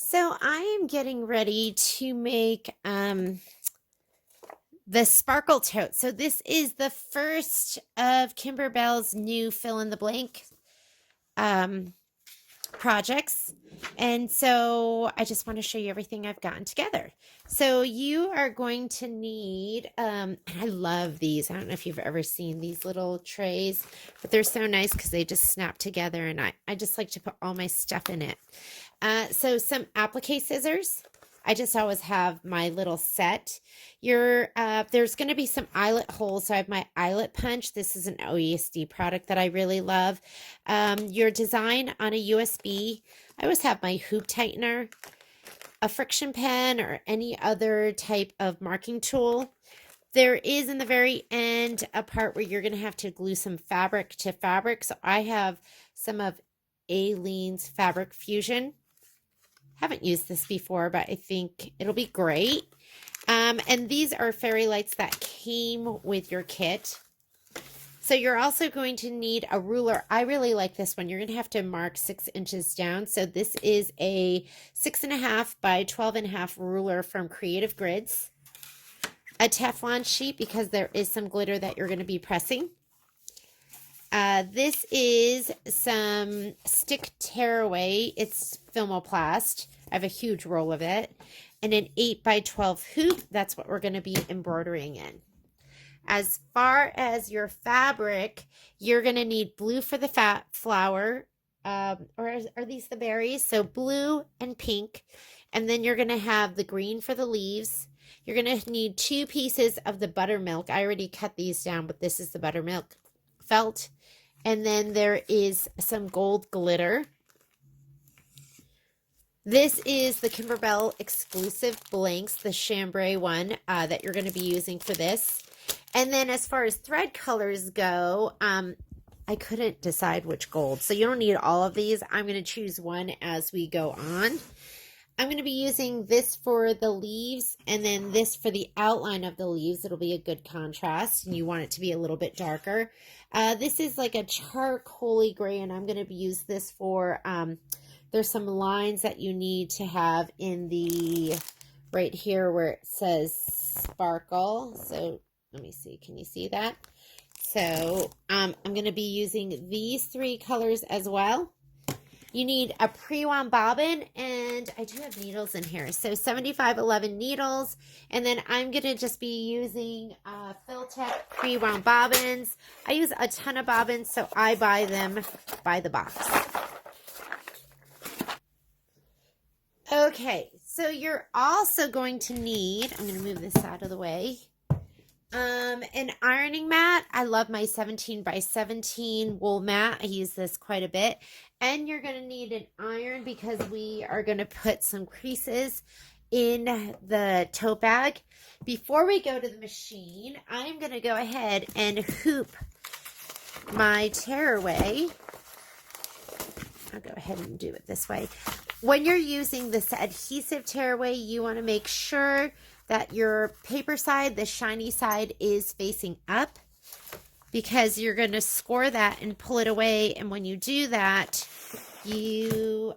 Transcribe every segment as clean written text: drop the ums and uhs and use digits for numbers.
So I am getting ready to make the sparkle tote. So this is the first of Kimberbell's new fill in the blank um, projects. And so I just want to show you everything I've gotten together. So you are going to need, I love these. I don't know if you've ever seen these little trays, but they're so nice because they just snap together, and I just like to put all my stuff in it. So some applique scissors. I just always have my little set. There's going to be some eyelet holes. So I have my eyelet punch. This is an OESD product that I really love. Your design on a USB. I always have my hoop tightener, a friction pen, or any other type of marking tool. There is in the very end a part where you're going to have to glue some fabric to fabric. So I have some of Aleene's Fabric Fusion. Haven't used this before, but I think it'll be great. And these are fairy lights that came with your kit. So you're also going to need a ruler. I really like this one. You're going to have to mark 6 inches down. So this is a 6.5 by 12.5 ruler from Creative Grids. A Teflon sheet because there is some glitter that you're going to be pressing. This is some stick tearaway. It's Filmoplast. I have a huge roll of it. And an 8 by 12 hoop. That's what we're going to be embroidering in. As far as your fabric, you're going to need blue for the flower. Or are these the berries? So blue and pink. And then you're going to have the green for the leaves. You're going to need 2 pieces of the buttermilk. I already cut these down, but this is the buttermilk felt. And then there is some gold glitter. This is the Kimberbell exclusive blanks, the chambray one that you're going to be using for this. And then as far as thread colors go, I couldn't decide which gold. So you don't need all of these. I'm going to choose one as we go on. I'm going to be using this for the leaves and then this for the outline of the leaves. It'll be a good contrast, and you want it to be a little bit darker. This is like a charcoaly gray, and I'm going to use this for, there's some lines that you need to have in the, right here where it says sparkle. So let me see, can you see that? So I'm going to be using these 3 colors as well. You need a pre-wound bobbin, and I do have needles in here. So 7511 needles, and then I'm going to just be using Filtech pre-wound bobbins. I use a ton of bobbins, so I buy them by the box. Okay, so you're also going to need, I'm going to move this out of the way, an ironing mat. I love my 17 by 17 wool mat. I use this quite a bit. And you're going to need an iron because we are going to put some creases in the tote bag. Before we go to the machine, I'm going to go ahead and hoop my tearaway. I'll go ahead and do it this way. When you're using this adhesive tearaway, you want to make sure that your paper side, the shiny side, is facing up, because you're going to score that and pull it away. And when you do that, you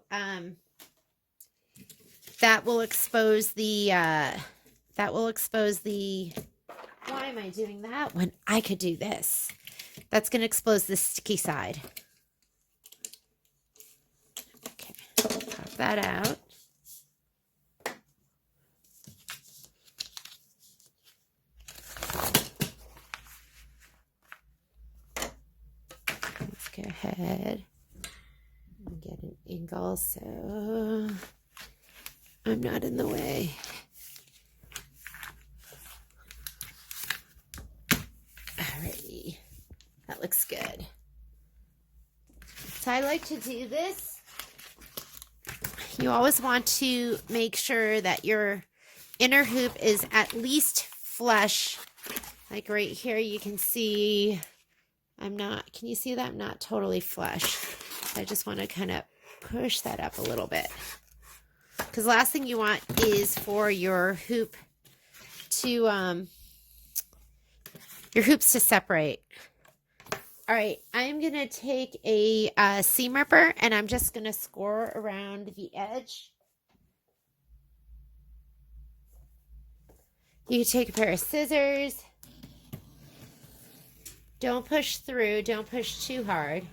that will expose the why am I doing that when I could do this? That's going to expose the sticky side. Okay, pop that out. Go ahead and get an angle so I'm not in the way. Alrighty, that looks good. So I like to do this. You always want to make sure that your inner hoop is at least flush. Like right here, you can see can you see that? I'm not totally flush. I just want to kind of push that up a little bit. Because last thing you want is for your hoop to, your hoops to separate. All right, I'm going to take a seam ripper, and I'm just going to score around the edge. You can take a pair of scissors. Don't push through. Don't push too hard.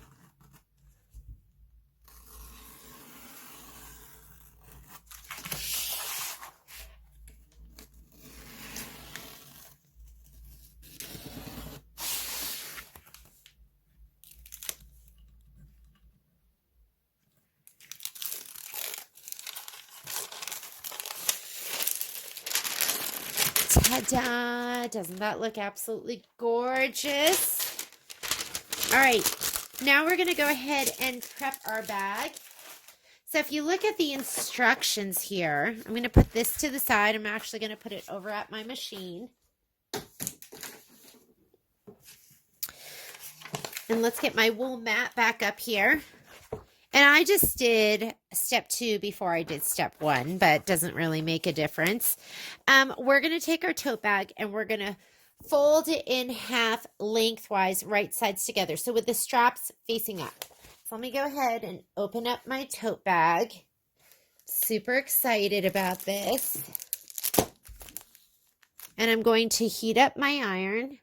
Ta-da! Doesn't that look absolutely gorgeous? All right, now we're going to go ahead and prep our bag. So if you look at the instructions here, I'm going to put this to the side. I'm actually going to put it over at my machine. And let's get my wool mat back up here. And I just did step 2 before I did step 1, but it doesn't really make a difference. We're going to take our tote bag and we're going to fold it in half lengthwise, right sides together. So with the straps facing up. So let me go ahead and open up my tote bag. Super excited about this. And I'm going to heat up my iron.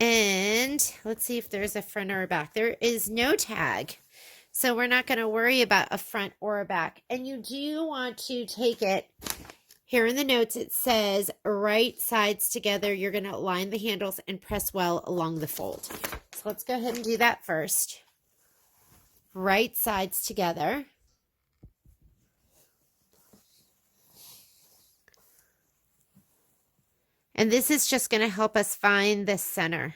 And let's see if there's a front or a back. There is no tag, so we're not going to worry about a front or a back. And you do want to take it, here in the notes it says right sides together. You're going to align the handles and press well along the fold. So let's go ahead and do that first. Right sides together. And this is just going to help us find the center.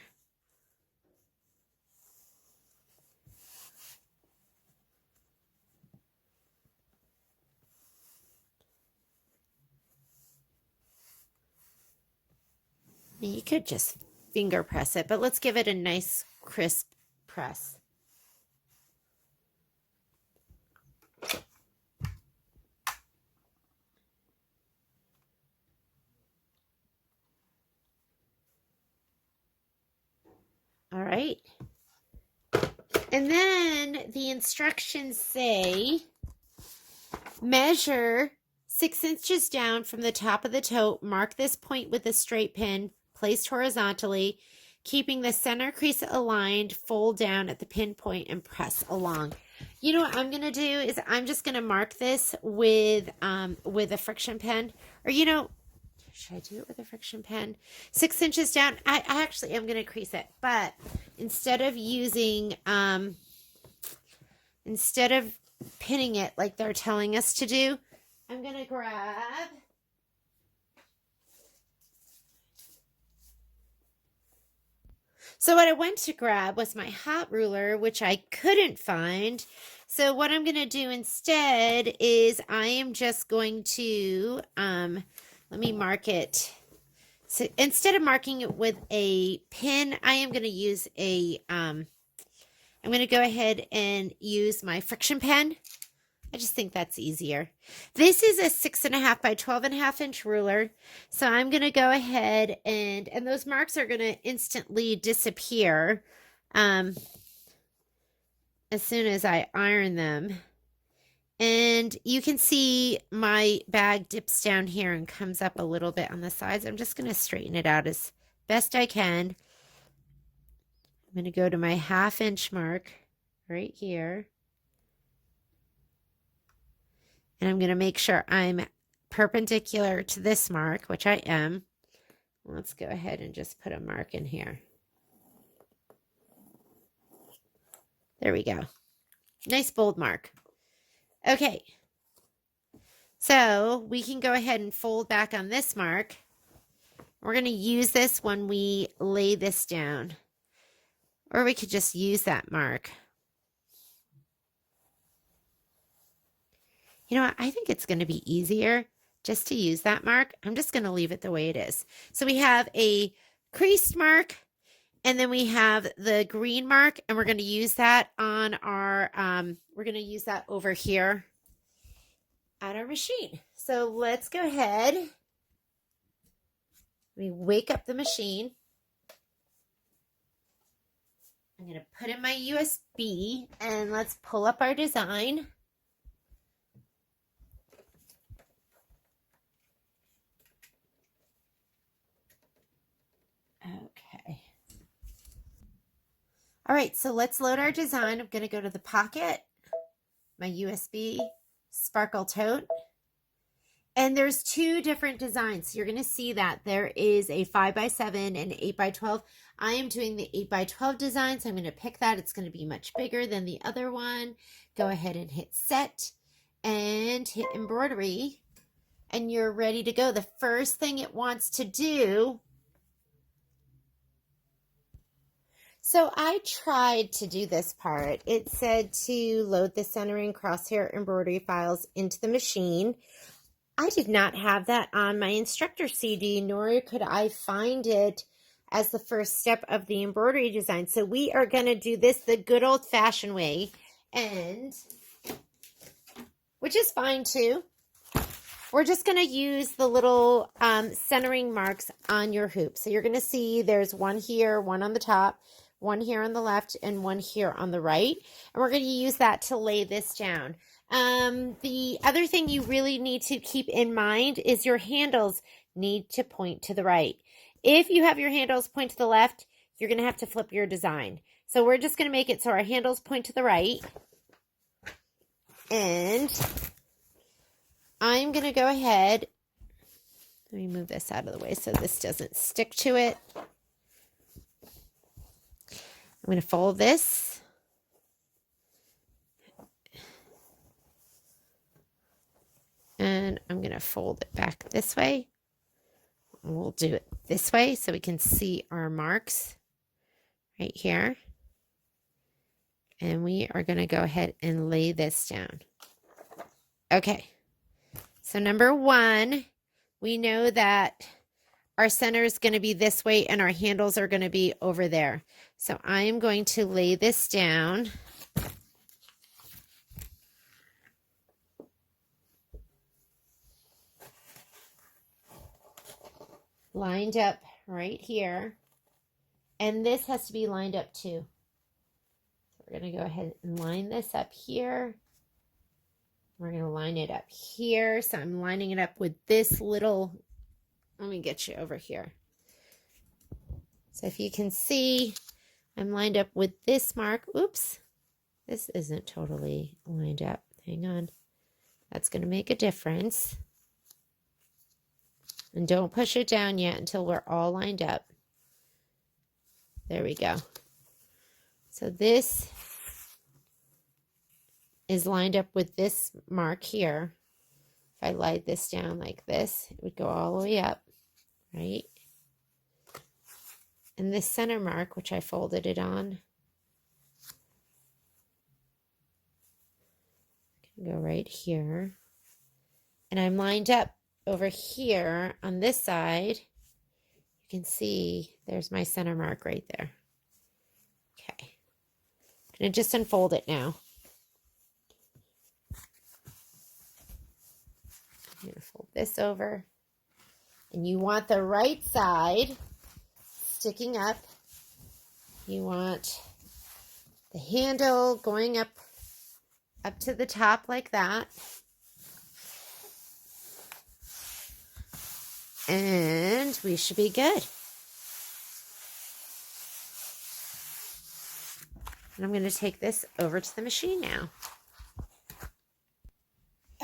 You could just finger press it, but let's give it a nice crisp press. All right. And then the instructions say measure 6 inches down from the top of the tote. Mark this point with a straight pin placed horizontally, keeping the center crease aligned. Fold down at the pin point and press along. You know what I'm going to do is I'm just going to mark this with a friction pen. Or, you know, should I do it with a friction pen? 6 inches down. I actually am going to crease it. But instead of using, instead of pinning it like they're telling us to do, I'm going to grab So what I went to grab was my hot ruler, which I couldn't find. So what I'm going to do instead is I am just going to, let me mark it. So instead of marking it with a pin, I am going to use I'm going to go ahead and use my friction pen. I just think that's easier. This is a 6.5 by 12.5 inch ruler. So I'm going to go ahead and those marks are going to instantly disappear as soon as I iron them. And you can see my bag dips down here and comes up a little bit on the sides. I'm just going to straighten it out as best I can. I'm going to go to my 1/2 inch mark right here. And I'm going to make sure I'm perpendicular to this mark, which I am. Let's go ahead and just put a mark in here. There we go. Nice bold mark. Okay. So we can go ahead and fold back on this mark. We're going to use this when we lay this down. Or we could just use that mark. You know what? I think it's going to be easier just to use that mark. I'm just going to leave it the way it is. So we have a creased mark, and then we have the green mark, and we're going to use that on our, we're going to use that over here at our machine. So let's go ahead. Let me wake up the machine. I'm going to put in my USB and let's pull up our design. Okay. All right, so let's load our design. I'm going to go to the pocket, my USB, Sparkle Tote. And there's two different designs. So you're going to see that there is a 5x7 and 8x12. I am doing the 8x12 design, so I'm going to pick that. It's going to be much bigger than the other one. Go ahead and hit set and hit embroidery, and you're ready to go. The first thing it wants to do, so I tried to do this part. It said to load the centering crosshair embroidery files into the machine. I did not have that on my instructor CD, nor could I find it as the first step of the embroidery design. So we are going to do this the good old-fashioned way, and which is fine too. We're just going to use the little centering marks on your hoop. So you're going to see there's one here, one on the top, one here on the left, and one here on the right. And we're going to use that to lay this down. The other thing you really need to keep in mind is your handles need to point to the right. If you have your handles point to the left, you're going to have to flip your design. So we're just going to make it so our handles point to the right. And I'm going to go ahead, let me move this out of the way so this doesn't stick to it. I'm going to fold this. And I'm going to fold it back this way. We'll do it this way so we can see our marks right here. And we are going to go ahead and lay this down. Okay. So number one, we know that our center is going to be this way and our handles are going to be over there. So I am going to lay this down. Lined up right here. And this has to be lined up too. So we're going to go ahead and line this up here. We're going to line it up here. So I'm lining it up with this little, let me get you over here. So if you can see, I'm lined up with this mark. Oops, this isn't totally lined up. Hang on. That's going to make a difference. And don't push it down yet until we're all lined up. There we go. So this is lined up with this mark here. If I laid this down like this, it would go all the way up, right? And this center mark, which I folded it on, can go right here. And I'm lined up over here on this side. You can see there's my center mark right there. Okay. I'm going to just unfold it now. I'm going to fold this over. And you want the right side sticking up. You want the handle going up to the top like that. And we should be good. And I'm going to take this over to the machine now.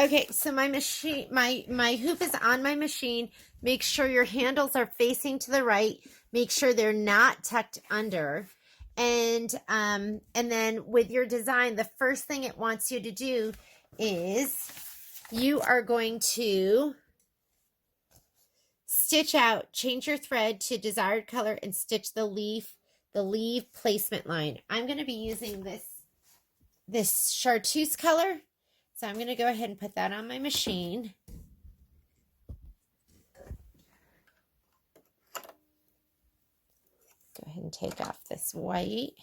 Okay, so my machine, my hoop is on my machine. Make sure your handles are facing to the right. Make sure they're not tucked under. And then with your design, the first thing it wants you to do is you are going to stitch out, change your thread to desired color, and stitch the leaf placement line. I'm going to be using this chartreuse color. So I'm going to go ahead and put that on my machine. Go ahead and take off this white.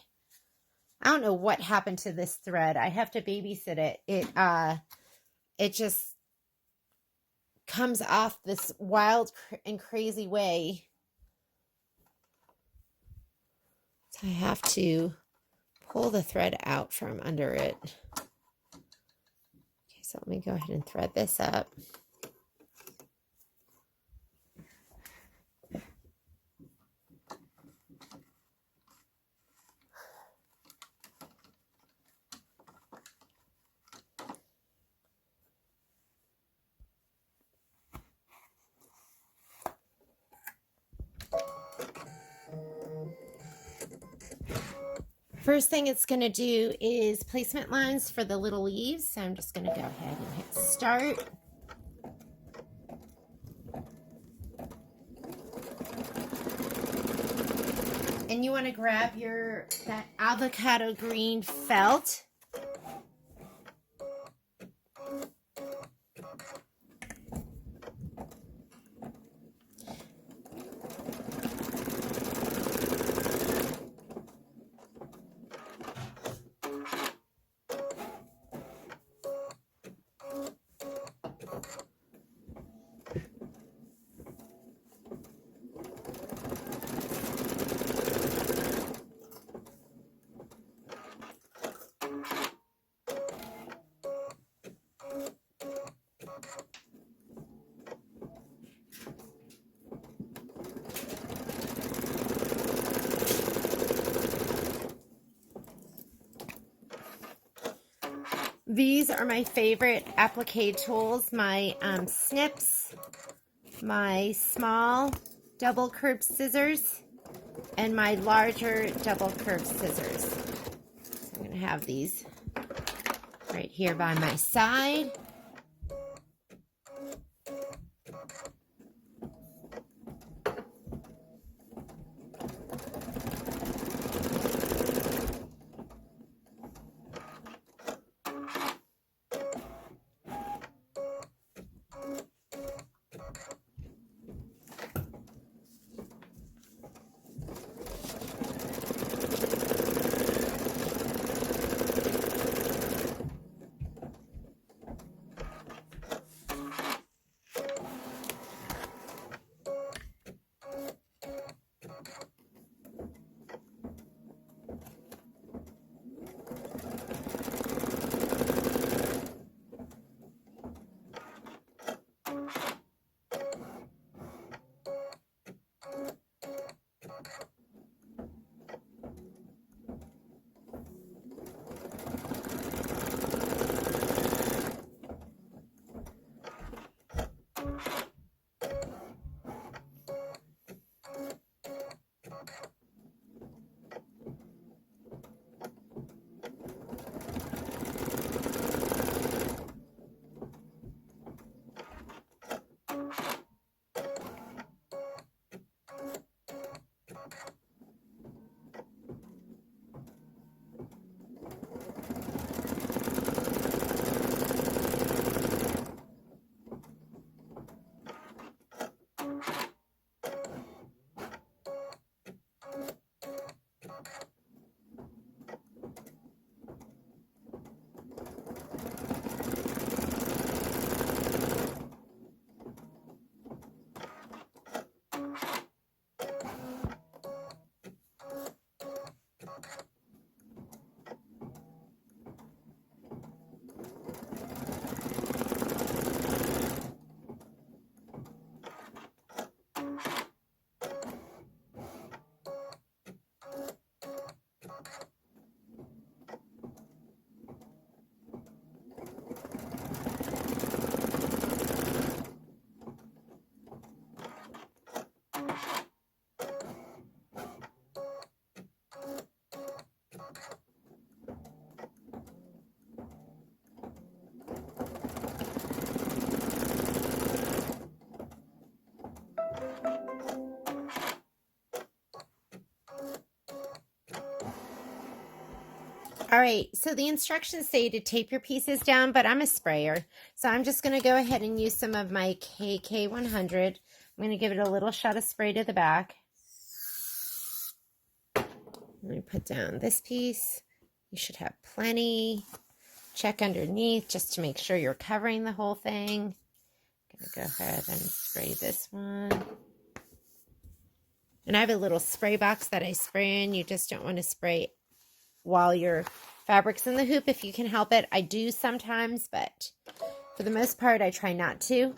I don't know what happened to this thread. I have to babysit it. It just comes off this wild and crazy way. So I have to pull the thread out from under it. Okay, so let me go ahead and thread this up. First thing it's going to do is placement lines for the little leaves. So I'm just going to go ahead and hit start. And you want to grab that avocado green felt. These are my favorite applique tools, my snips, my small double curved scissors, and my larger double curved scissors. So I'm going to have these right here by my side. All right, so the instructions say to tape your pieces down, but I'm a sprayer. So I'm just going to go ahead and use some of my KK100. I'm going to give it a little shot of spray to the back. Let me put down this piece. You should have plenty. Check underneath just to make sure you're covering the whole thing. I'm going to go ahead and spray this one. And I have a little spray box that I spray in. You just don't want to spray while your fabric's in the hoop if you can help it. I do sometimes, but for the most part, I try not to.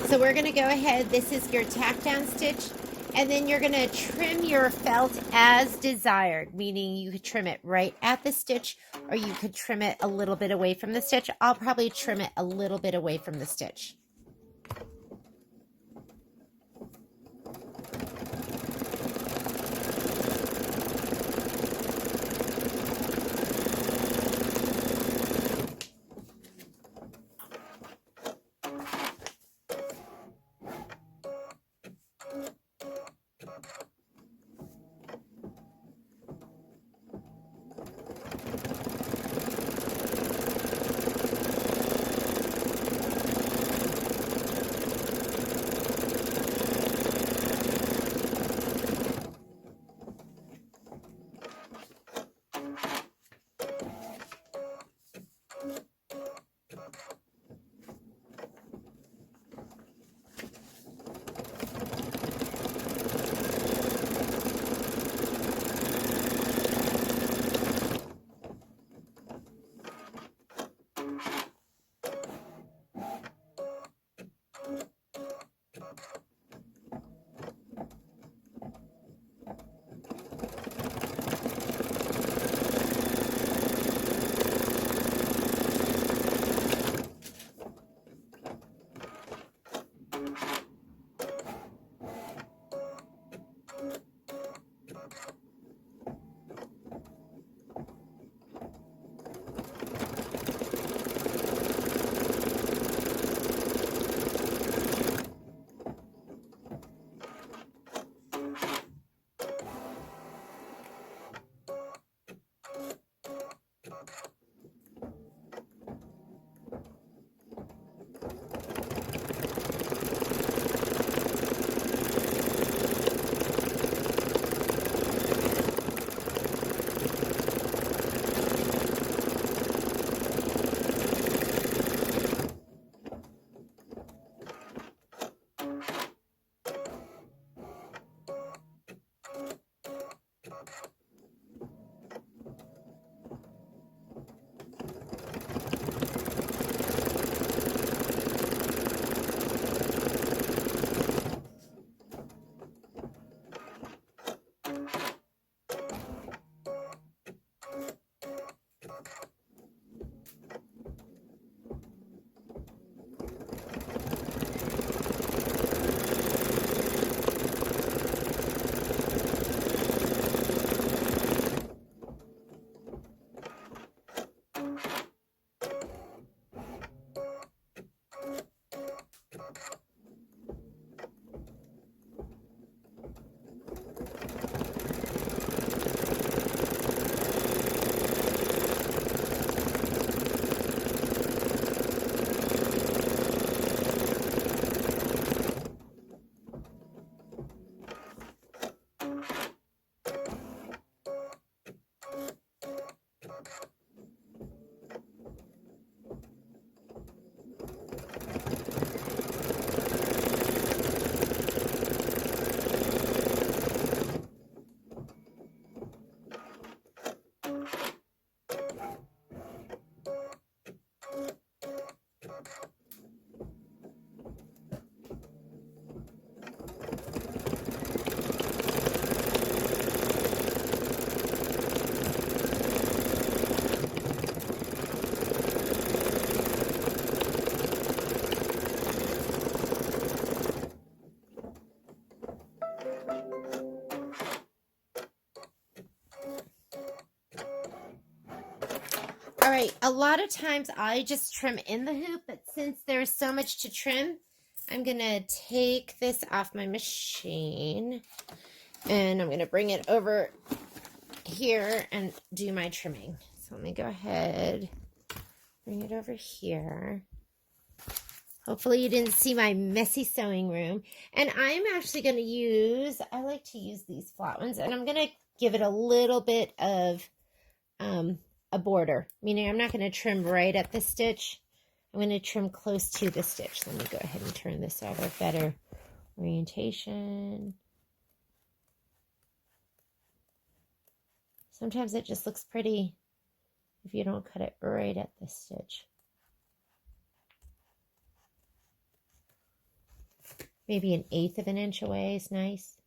So we're going to go ahead, this is your tack down stitch, and then you're going to trim your felt as desired, meaning you could trim it right at the stitch, or you could trim it a little bit away from the stitch. I'll probably trim it a little bit away from the stitch. All right, a lot of times I just trim in the hoop, but since there's so much to trim, I'm gonna take this off my machine and I'm gonna bring it over here and do my trimming. So let me go ahead, bring it over here. Hopefully you didn't see my messy sewing room. And I'm actually going to use, I like to use these flat ones, and I'm going to give it a little bit of a border, meaning I'm not going to trim right at the stitch. I'm going to trim close to the stitch. Let me go ahead and turn this over. Better orientation. Sometimes it just looks pretty if you don't cut it right at the stitch. Maybe 1/8 of an inch away is nice.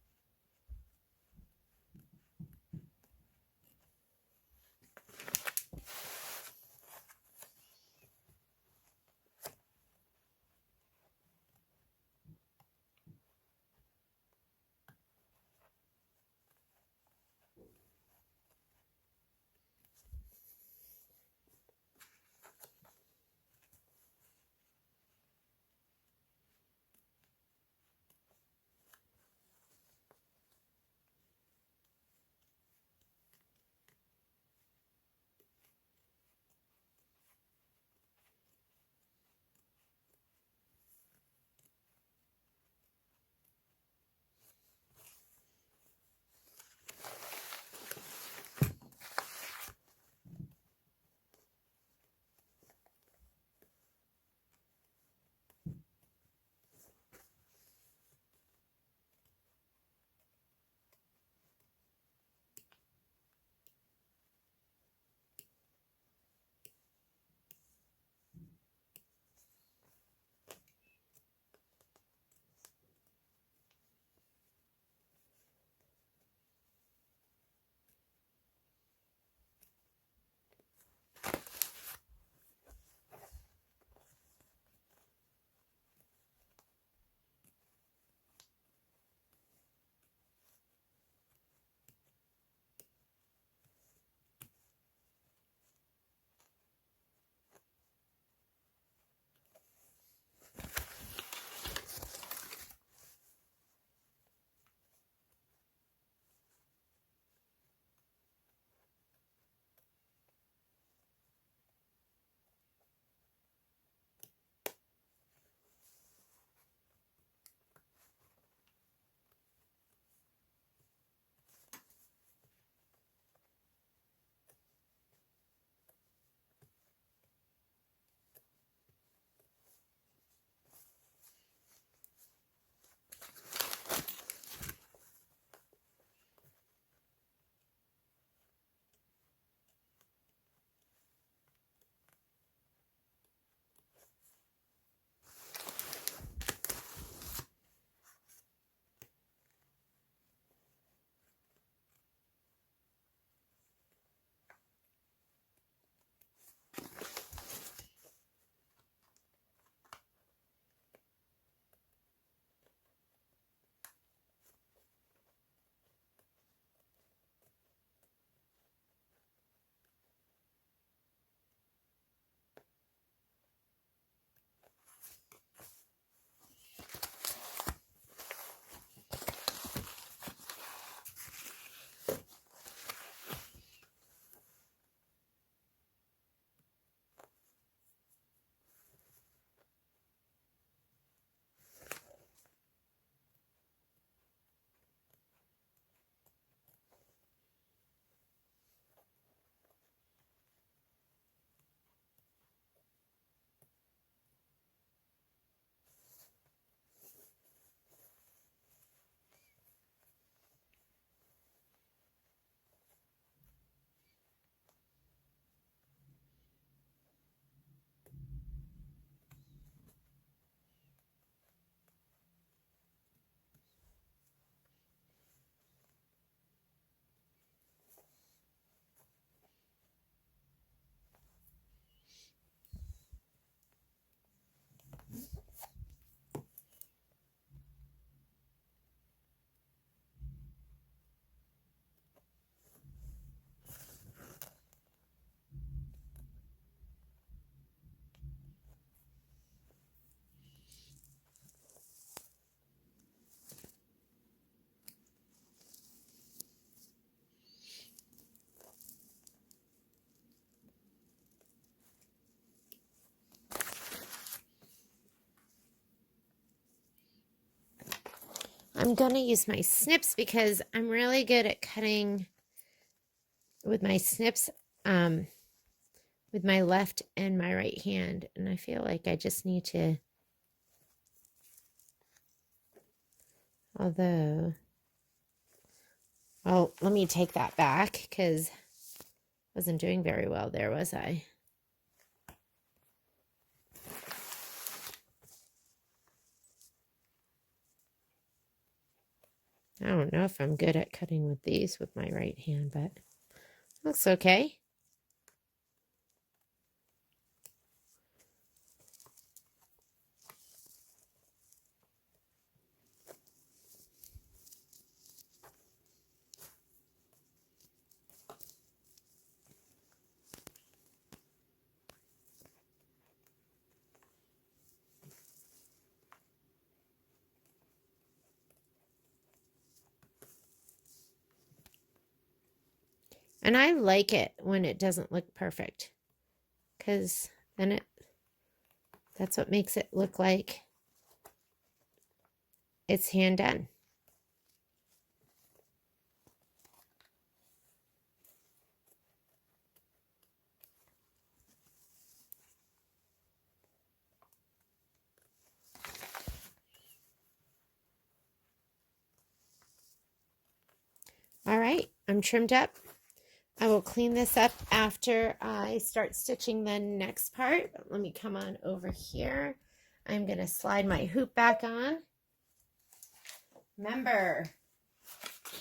I'm going to use my snips because I'm really good at cutting with my snips with my left and my right hand, and I feel like I just need to, although, oh, let me take that back because I wasn't doing very well there, was I? I don't know if I'm good at cutting with these with my right hand, but looks okay. And I like it when it doesn't look perfect, because then that's what makes it look like it's hand done. All right, I'm trimmed up. I will clean this up after I start stitching the next part. Let me come on over here. I'm going to slide my hoop back on. Remember,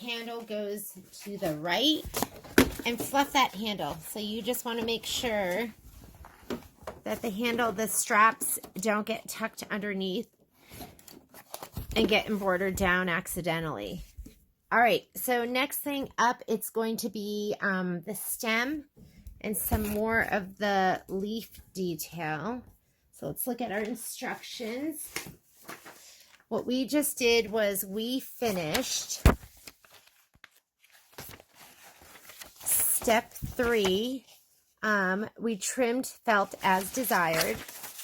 handle goes to the right, and fluff that handle. So you just want to make sure that the handle, the straps don't get tucked underneath and get embroidered down accidentally. All right, so next thing up, it's going to be the stem and some more of the leaf detail. So let's look at our instructions. What we just did was we finished step 3. We trimmed felt as desired,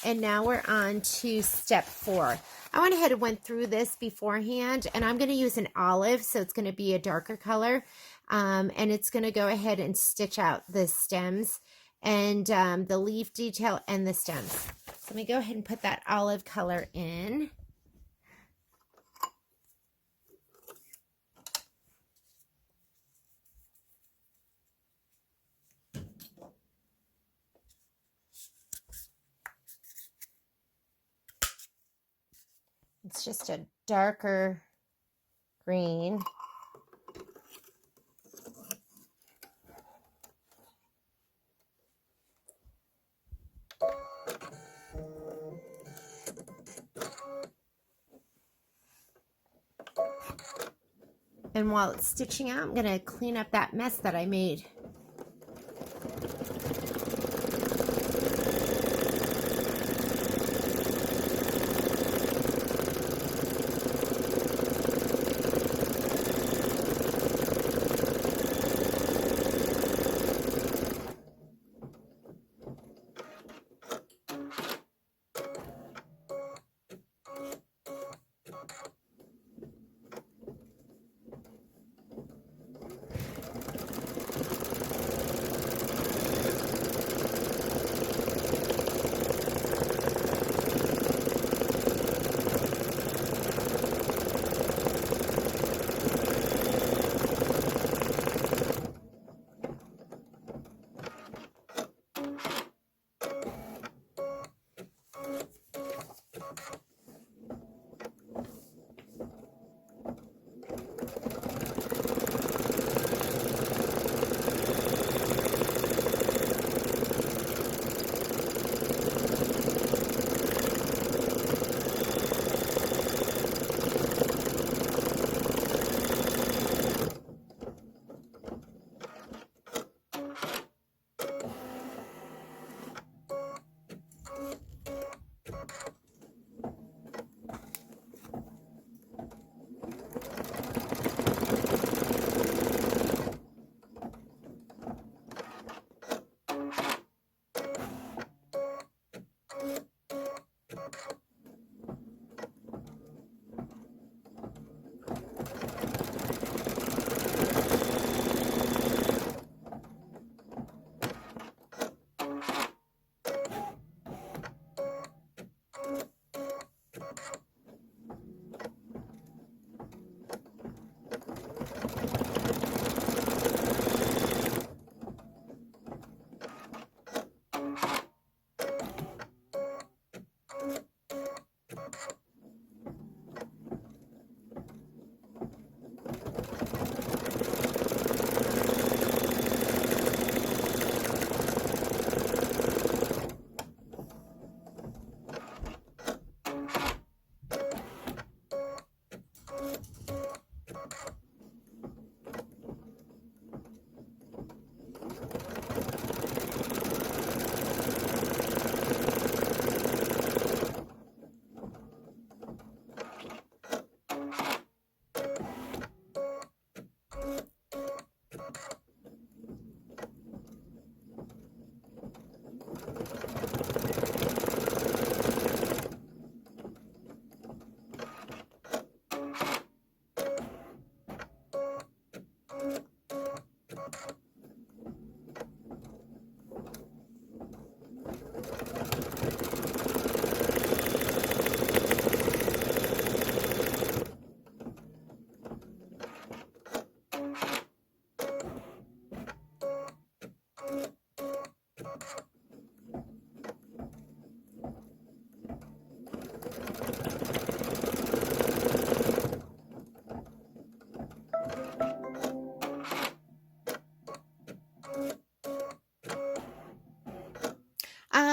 and now we're on to step 4. I went ahead and went through this beforehand, and I'm going to use an olive, so it's going to be a darker color, and it's going to go ahead and stitch out the stems and the leaf detail and the stems. So let me go ahead and put that olive color in. It's just a darker green. And while it's stitching out, I'm going to clean up that mess that I made.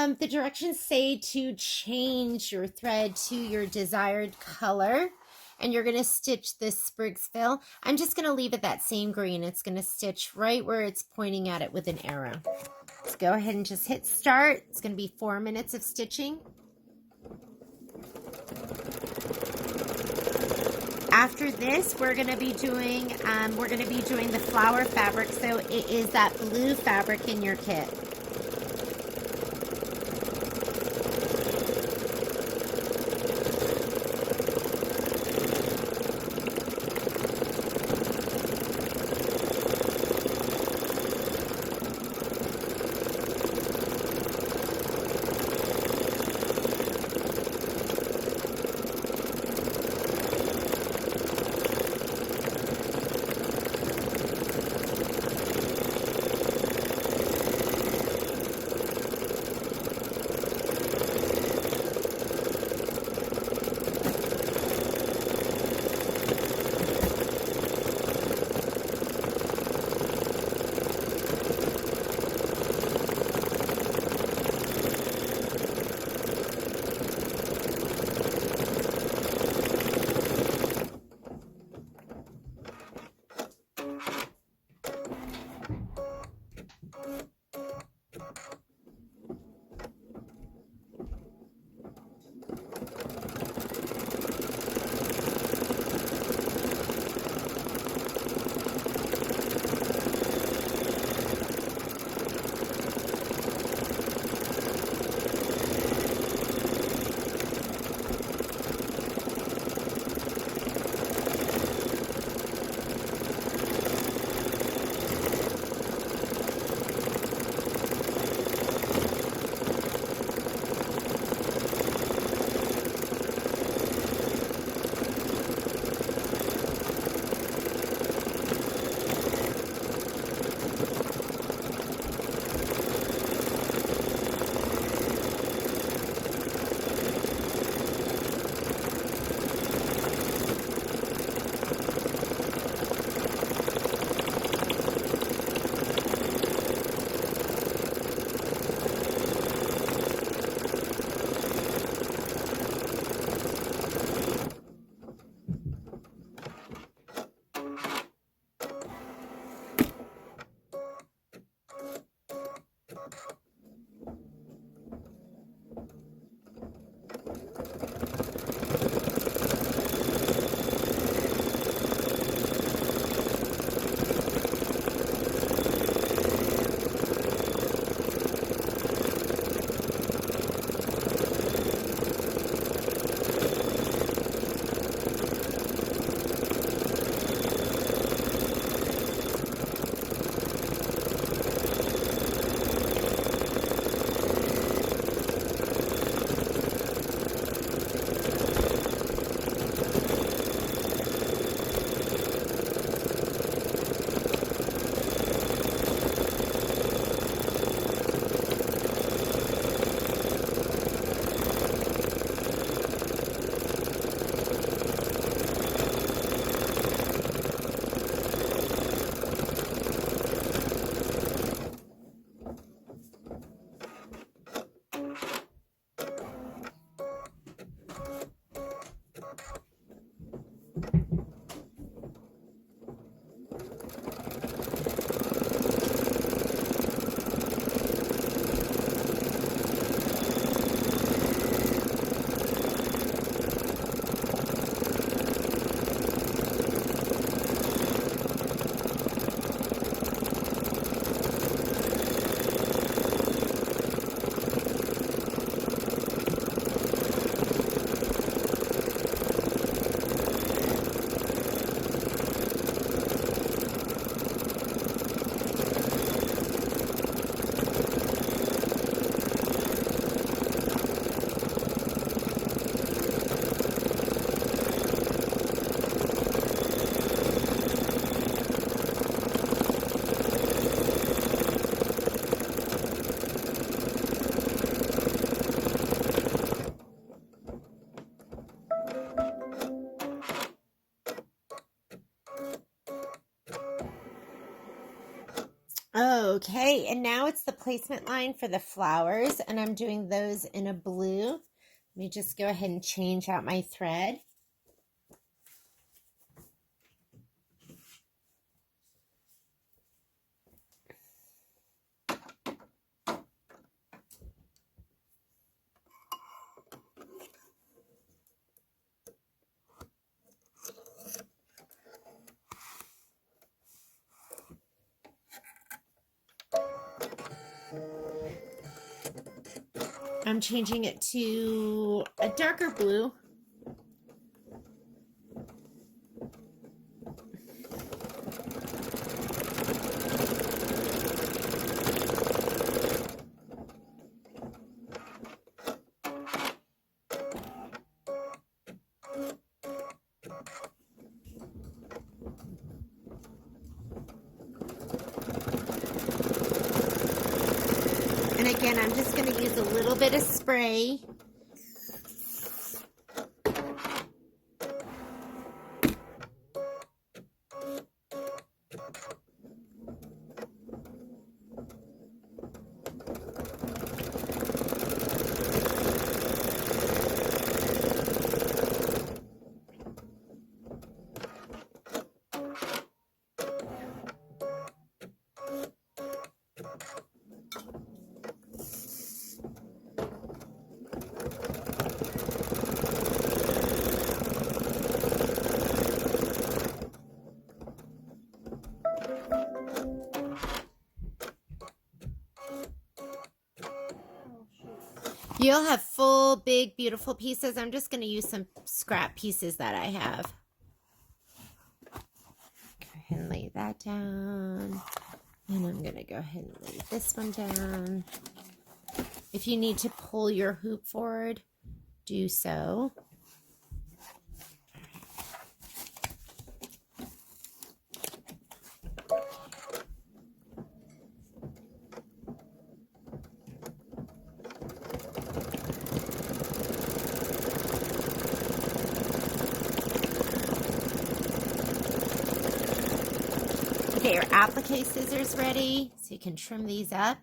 The directions say to change your thread to your desired color, and you're going to stitch this Sprigs fill. I'm just going to leave it that same green. It's going to stitch right where it's pointing at it with an arrow. Let's go ahead and just hit start. It's going to be 4 minutes of stitching. After this, we're going to be doing the flower fabric. So it is that blue fabric in your kit. Okay, and now it's the placement line for the flowers, and I'm doing those in a blue. Let me just go ahead and change out my thread. I'm changing it to a darker blue. And again, I'm just going to use a little bit of spray. You'll have full, big, beautiful pieces. I'm just going to use some scrap pieces that I have. Go ahead and lay that down. And I'm going to go ahead and lay this one down. If you need to pull your hoop forward, do so. Get your applique scissors ready so you can trim these up.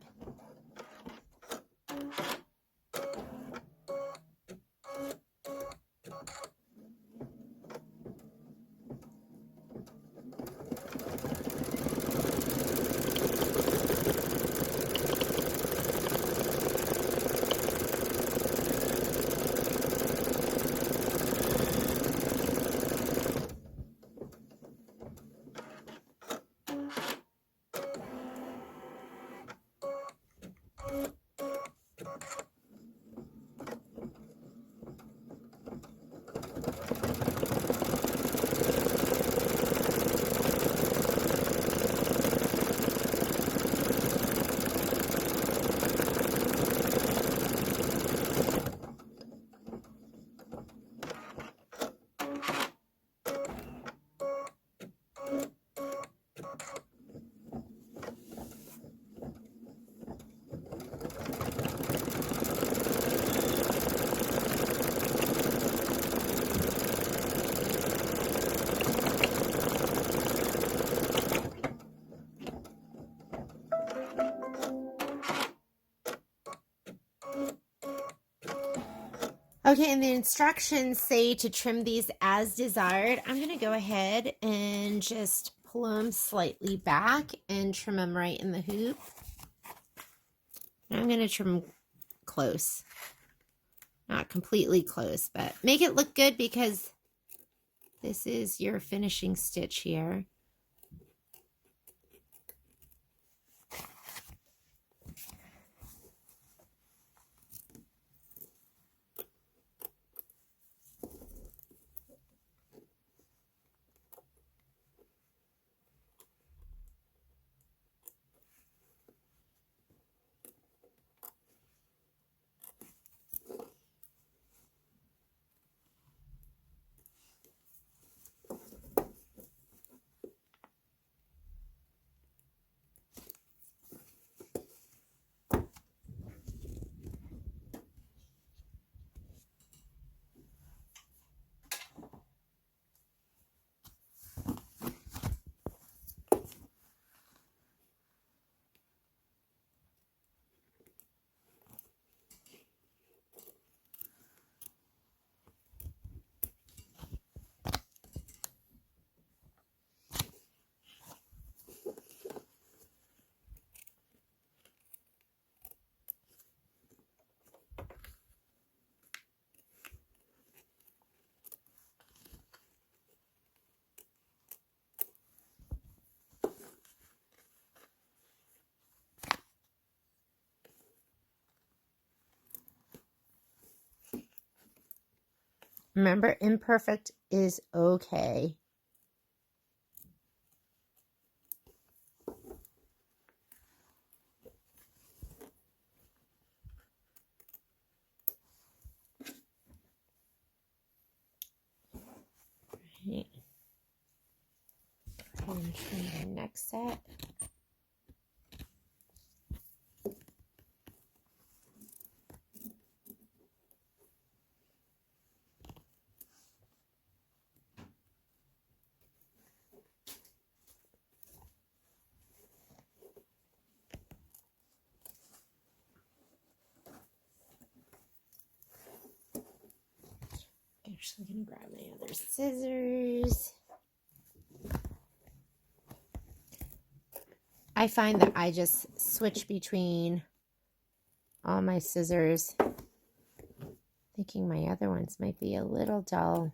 Okay, and the instructions say to trim these as desired. I'm going to go ahead and just pull them slightly back and trim them right in the hoop. And I'm going to trim close. Not completely close, but make it look good because this is your finishing stitch here. Remember, imperfect is okay. Right. I'm going to try the next set. I'm actually going to grab my other scissors. I find that I just switch between all my scissors, thinking my other ones might be a little dull.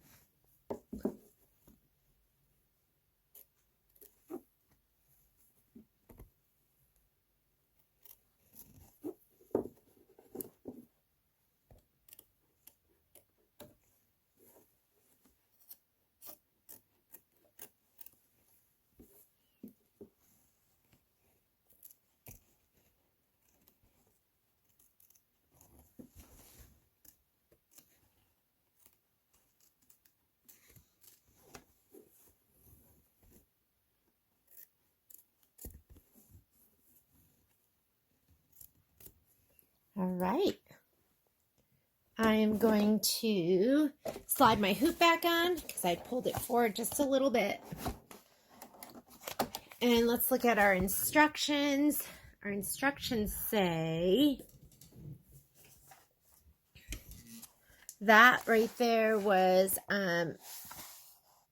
All right. I'm going to slide my hoop back on because I pulled it forward just a little bit. And let's look at our instructions. Our instructions say that right there was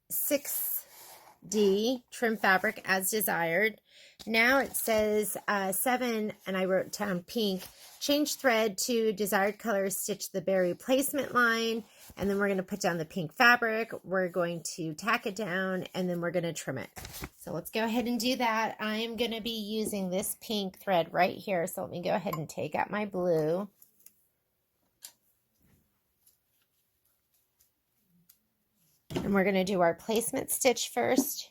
6D trim fabric as desired. Now it says 7, and I wrote down pink. Change thread to desired color, stitch the berry placement line, and then we're going to put down the pink fabric. We're going to tack it down, and then we're going to trim it. So let's go ahead and do that. I'm going to be using this pink thread right here. So let me go ahead and take out my blue. And we're going to do our placement stitch first.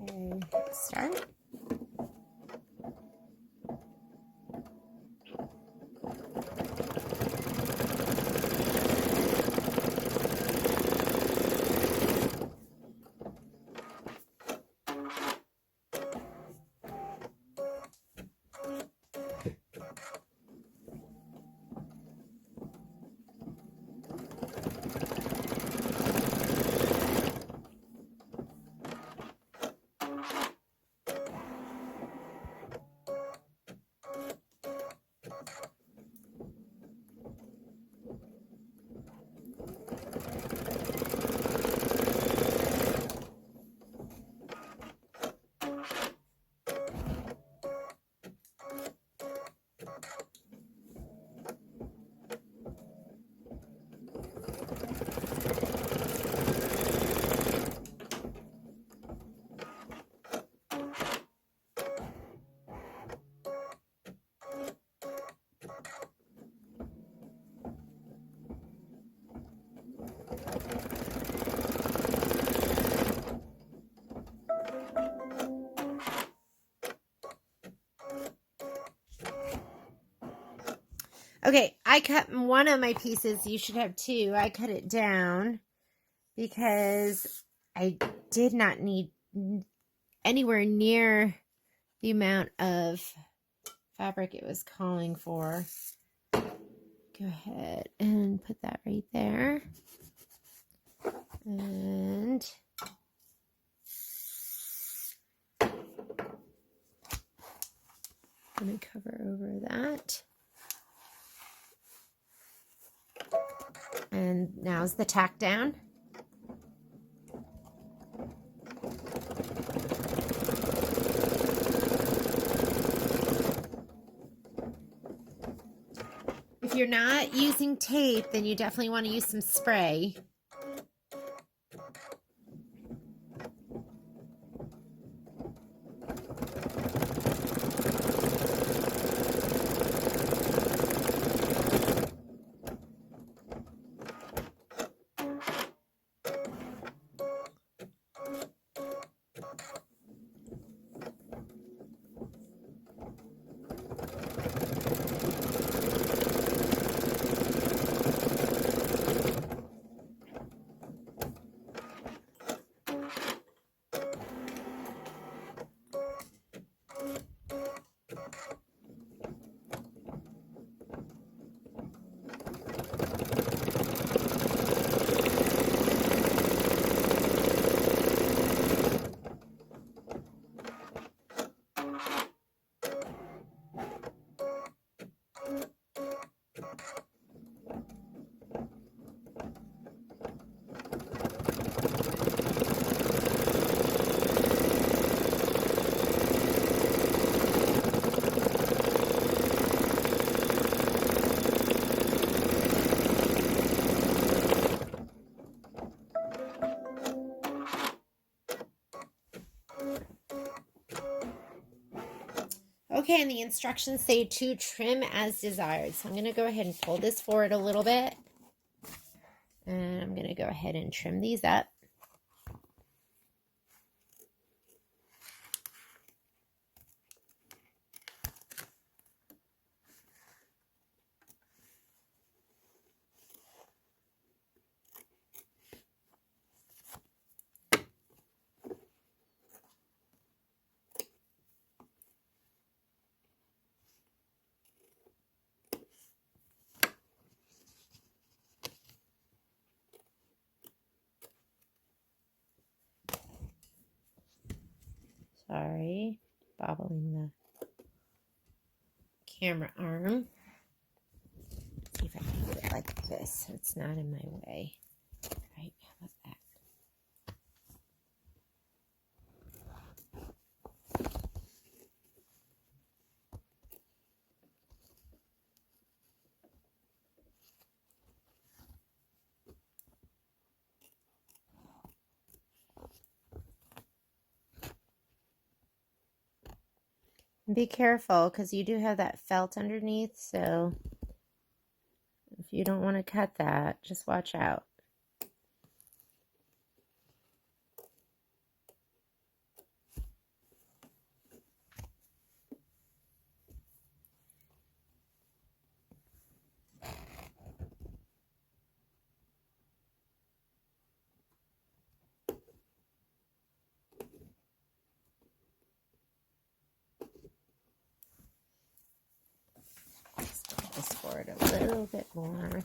Okay, start. Okay, I cut one of my pieces. You should have two. I cut it down because I did not need anywhere near the amount of fabric it was calling for. Go ahead and put that right there. And I'm going to cover over that. And now's the tack down. If you're not using tape, then you definitely want to use some spray. Okay, and the instructions say to trim as desired. So I'm going to go ahead and pull this forward a little bit. And I'm going to go ahead and trim these up. Sorry, bobbling the camera arm. Let's see if I can do it like this so it's not in my way. Right, how about that? Be careful because you do have that felt underneath, so if you don't want to cut that, just watch out. This forward a little bit more.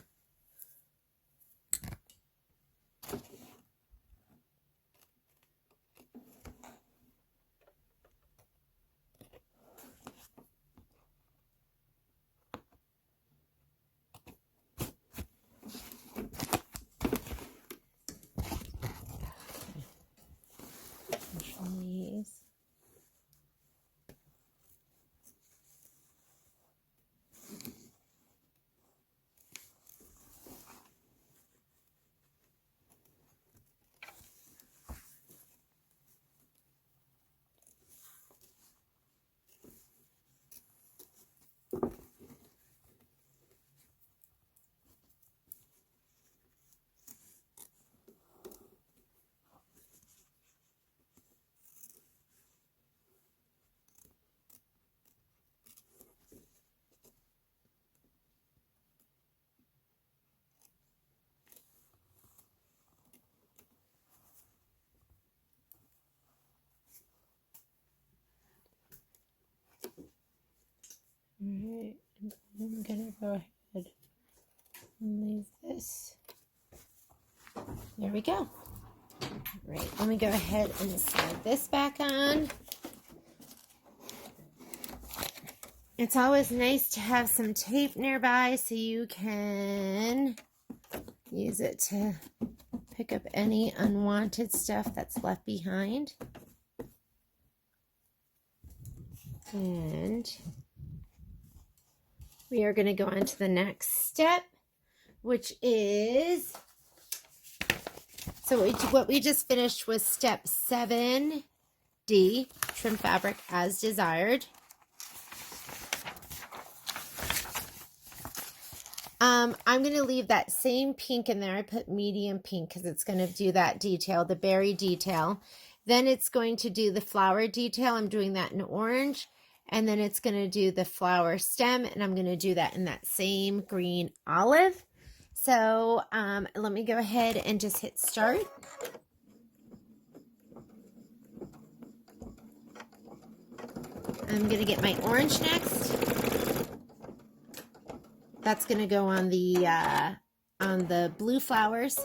These. Alright, I'm gonna go ahead and leave this. There we go. Alright, let me go ahead and slide this back on. It's always nice to have some tape nearby so you can use it to pick up any unwanted stuff that's left behind. And we are going to go on to the next step, which is, so what we just finished was step 7D, trim fabric as desired. I'm going to leave that same pink in there. I put medium pink because it's going to do that detail, the berry detail. Then it's going to do the flower detail. I'm doing that in orange. And then it's going to do the flower stem, and I'm going to do that in that same green olive. So let me go ahead and just hit start. I'm going to get my orange next. That's going to go on the blue flowers.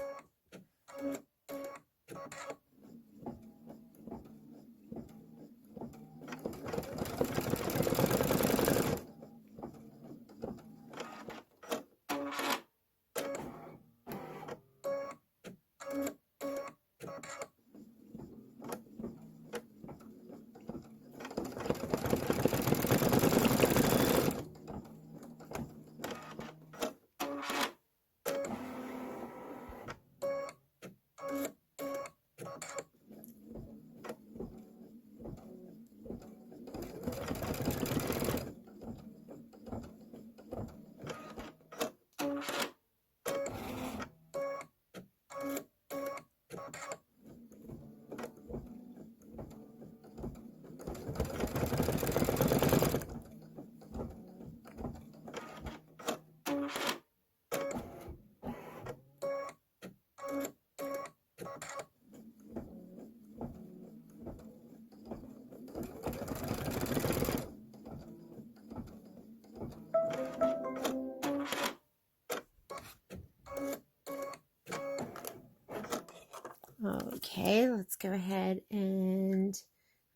Okay, let's go ahead and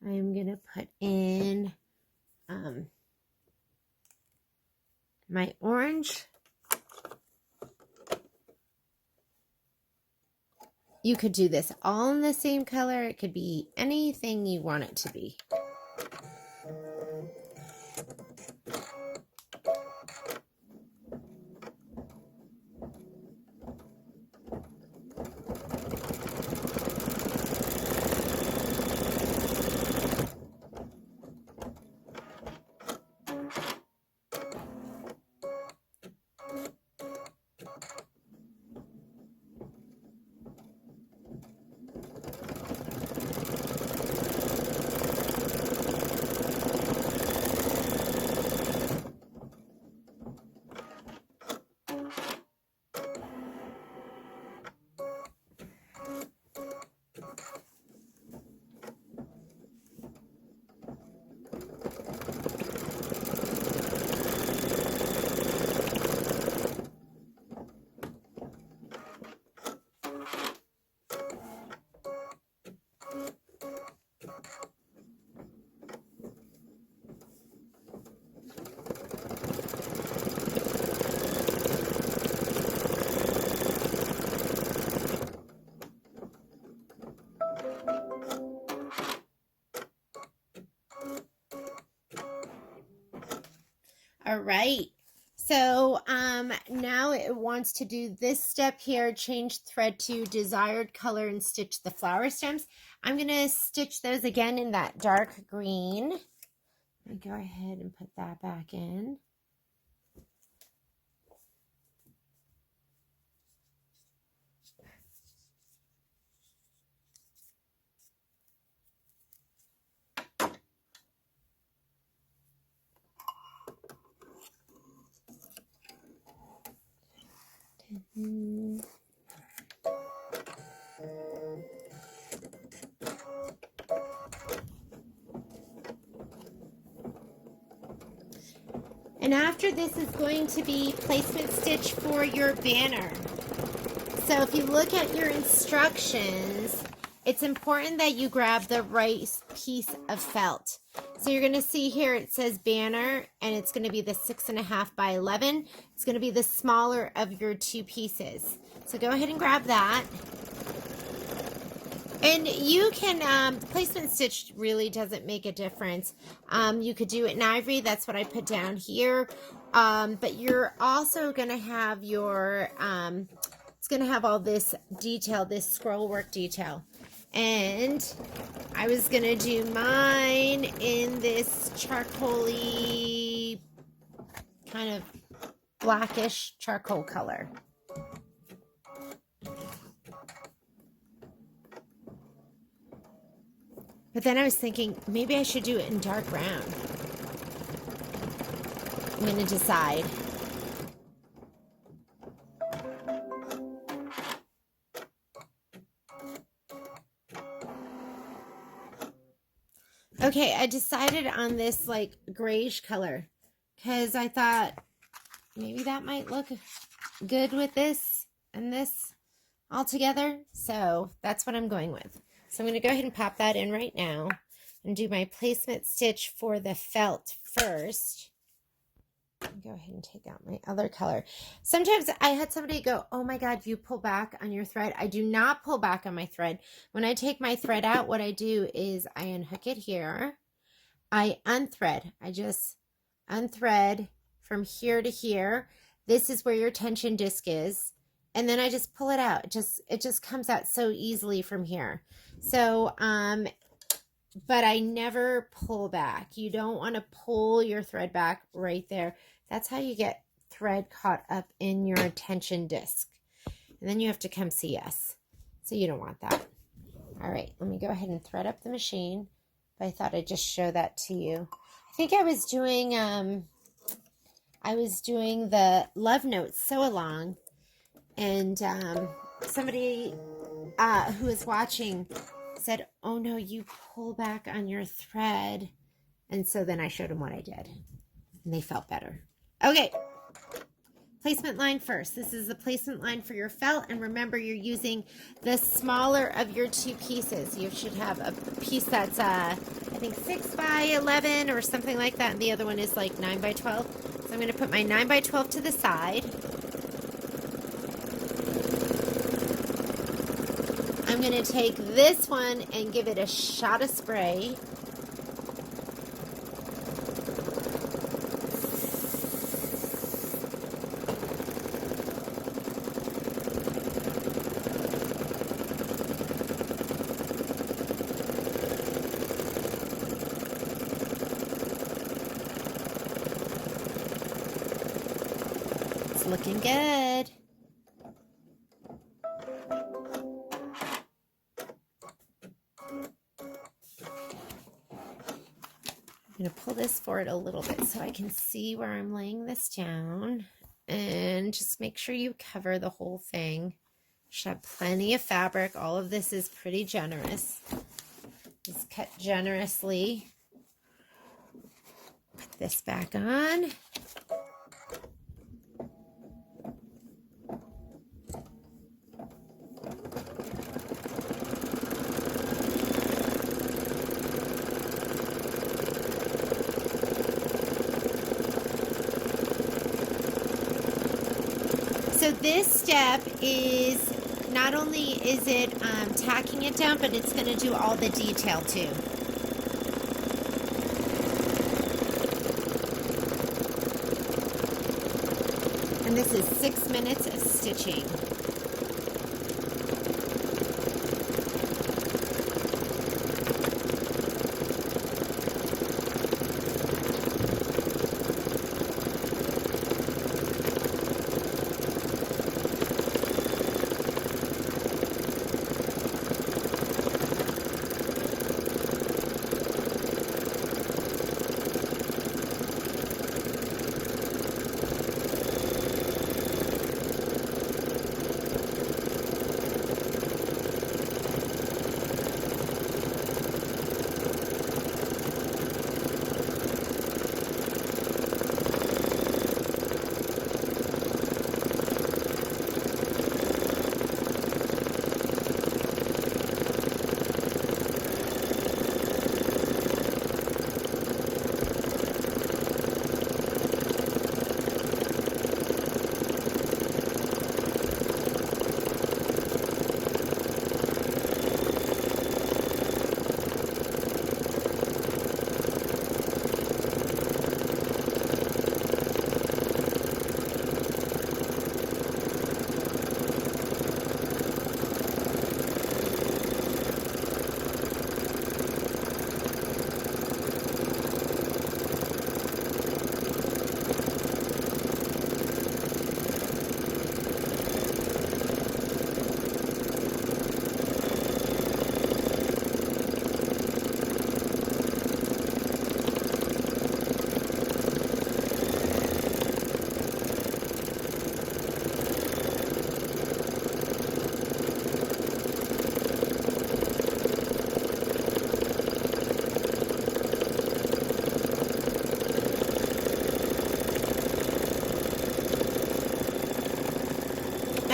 I'm going to put in my orange. You could do this all in the same color. It could be anything you want it to be. All right, so now it wants to do this step here, change thread to desired color and stitch the flower stems. I'm going to stitch those again in that dark green. Let me go ahead and put that back in. And after this is going to be placement stitch for your banner. So if you look at your instructions, it's important that you grab the right piece of felt. So you're going to see here it says banner, and it's going to be the 6.5 by 11. It's going to be the smaller of your two pieces. So go ahead and grab that. And you can, placement stitch really doesn't make a difference. You could do it in ivory, that's what I put down here, But you're also going to have your, it's going to have all this detail, this scroll work detail. And I was going to do mine in this charcoaly, kind of blackish charcoal color. But then I was thinking, maybe I should do it in dark brown. I'm going to decide. Okay, I decided on this like grayish color because I thought maybe that might look good with this and this all together. So that's what I'm going with. So I'm going to go ahead and pop that in right now and do my placement stitch for the felt first. Go ahead and take out my other color. Sometimes I had somebody go, oh my God, you pull back on your thread. I do not pull back on my thread. When I take my thread out, what I do is I unhook it here. I unthread. I just unthread from here to here. This is where your tension disc is. And then I just pull it out. It just comes out so easily from here. So, but I never pull back. You don't want to pull your thread back right there. That's how you get thread caught up in your tension disc. And then you have to come see us. So you don't want that. All right, let me go ahead and thread up the machine. But I thought I'd just show that to you. I think I was doing the Love Notes sew along, and somebody who was watching said, oh no, you pull back on your thread. And so then I showed them what I did and they felt better. Okay, placement line first. This is the placement line for your felt, and remember you're using the smaller of your two pieces. You should have a piece that's I think 6 by 11 or something like that, and the other one is like 9 by 12. So I'm going to put my 9 by 12 to the side. I'm going to take this one and give it a shot of spray. It's looking good. I'm going to pull this forward a little bit so I can see where I'm laying this down, and just make sure you cover the whole thing. Should have plenty of fabric. All of this is pretty generous. Just cut generously. Put this back on. So this step is, not only is it tacking it down, but it's going to do all the detail too. And this is 6 minutes of stitching.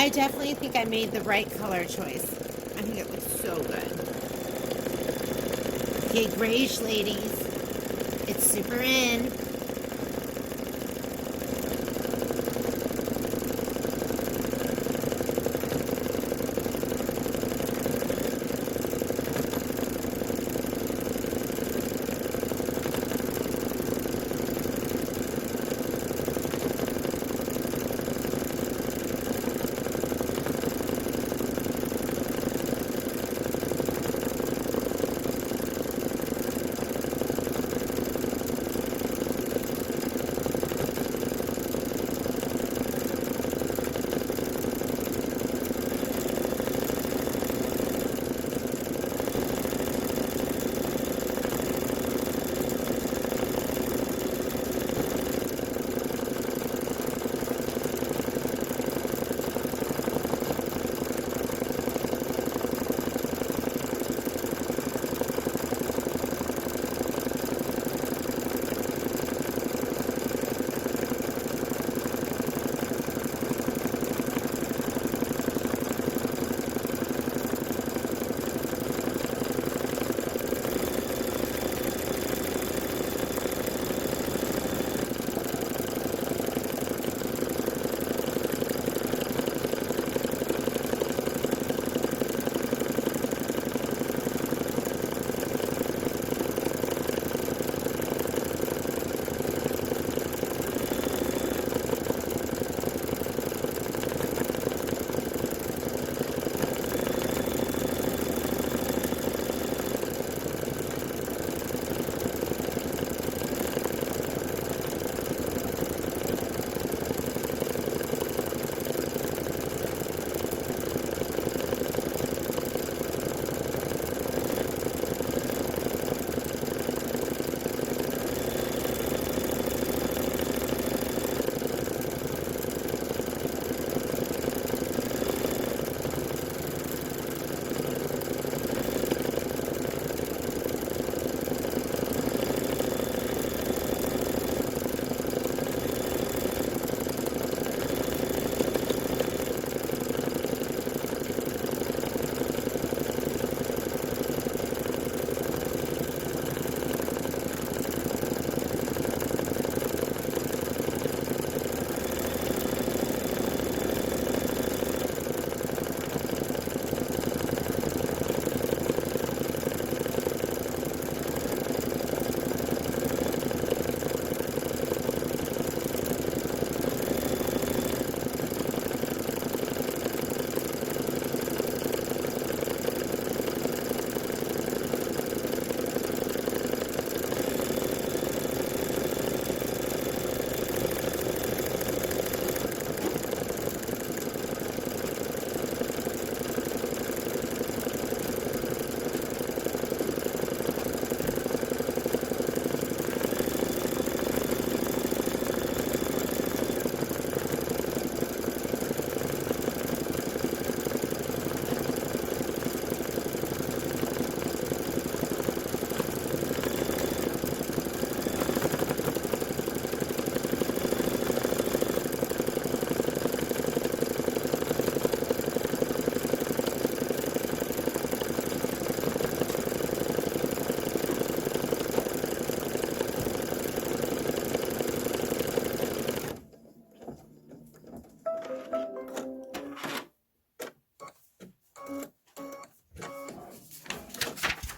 I definitely think I made the right color choice. I think it looks so good. Okay, grayish ladies. It's super in.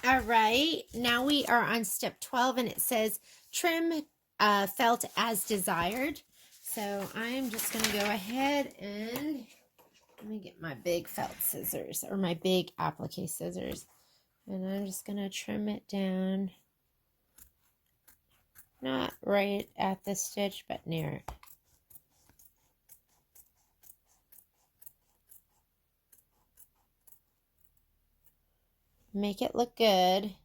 All right, now we are on step 12 and it says trim felt as desired. So I'm just going to go ahead and let me get my big felt scissors or my big applique scissors. And I'm just going to trim it down. Not right at the stitch, but near it. Make it look good.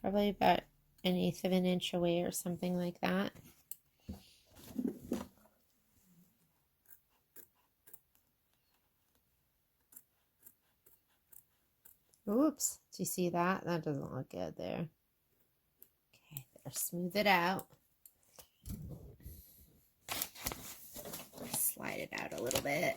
Probably about 1/8 of an inch away or something like that. Oops, do you see that? That doesn't look good there. Okay, there, smooth it out. Slide it out a little bit.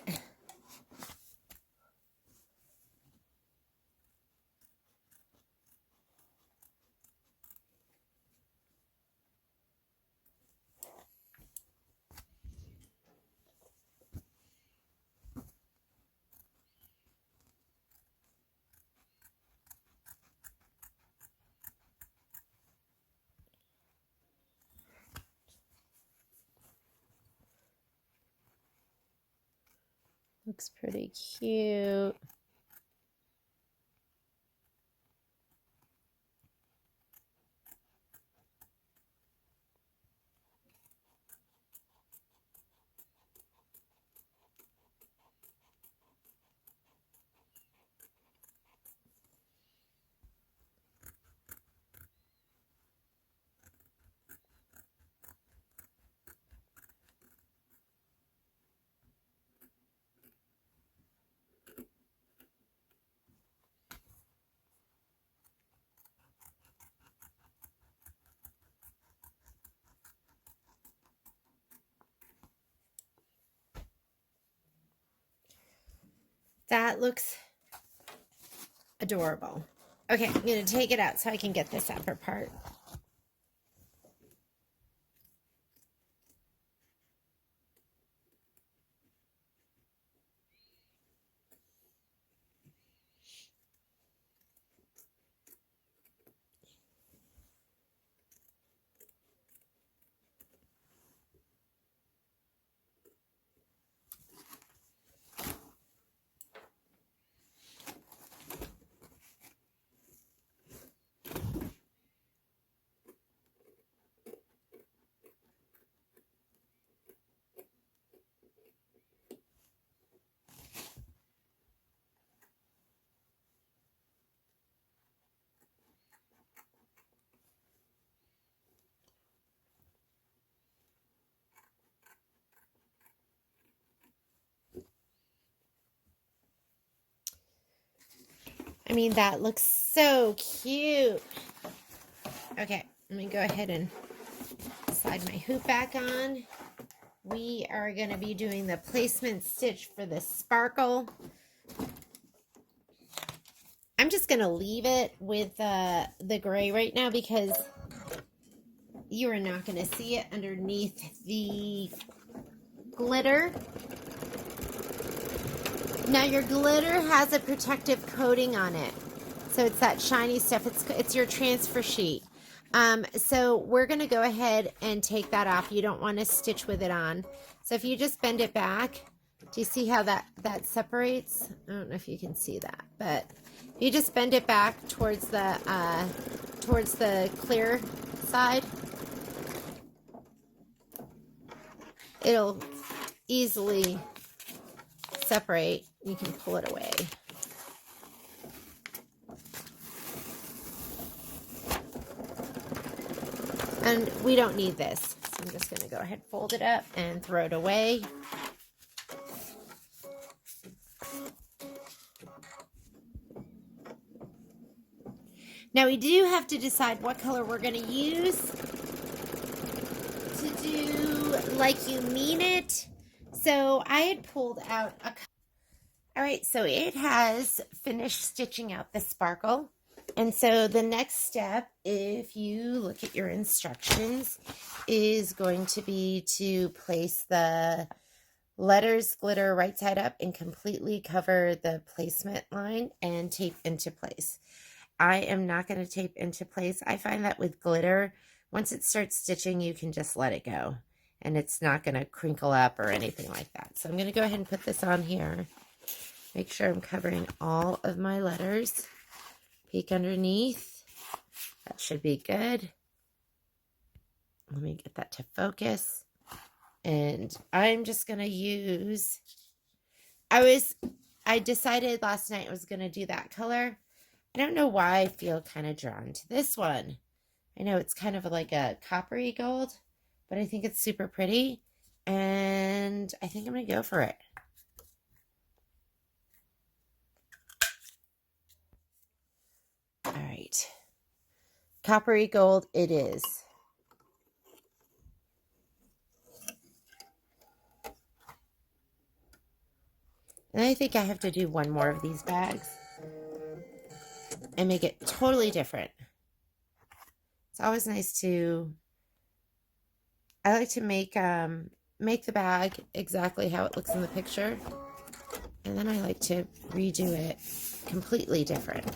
Looks pretty cute. That looks adorable. Okay, I'm going to take it out so I can get this upper part. I mean, that looks so cute. Okay, let me go ahead and slide my hoop back on. We are going to be doing the placement stitch for the sparkle. I'm just going to leave it with the gray right now because you are not going to see it underneath the glitter. Now your glitter has a protective coating on it. So it's that shiny stuff. It's your transfer sheet. So we're going to go ahead and take that off. You don't want to stitch with it on. So if you just bend it back, do you see how that separates? I don't know if you can see that, but if you just bend it back towards the clear side, it'll easily separate. You can pull it away. And we don't need this. So I'm just going to go ahead, fold it up and throw it away. Now we do have to decide what color we're going to use to do Like You Mean It. So I had pulled out a... All right, so it has finished stitching out the sparkle. And so the next step, if you look at your instructions, is going to be to place the letters glitter right side up and completely cover the placement line and tape into place. I am not going to tape into place. I find that with glitter, once it starts stitching, you can just let it go. And it's not going to crinkle up or anything like that. So I'm going to go ahead and put this on here. Make sure I'm covering all of my letters. Peek underneath. That should be good. Let me get that to focus. And I'm just going to use... I decided last night I was going to do that color. I don't know why I feel kind of drawn to this one. I know it's kind of like a coppery gold, but I think it's super pretty. And I think I'm going to go for it. right. Coppery gold it is. And I think I have to do one more of these bags and make it totally different. It's always nice to, I like to make the bag exactly how it looks in the picture. And then I like to redo it completely different.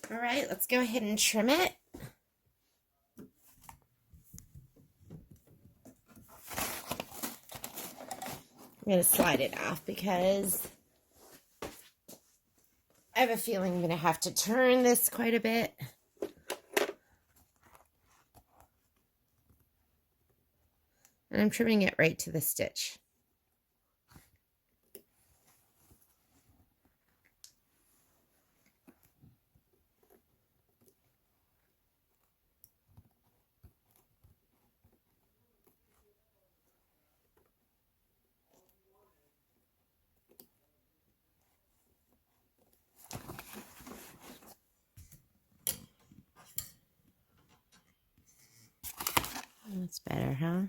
All right, let's go ahead and trim it. I'm going to slide it off because I have a feeling I'm going to have to turn this quite a bit. And I'm trimming it right to the stitch. That's better, huh?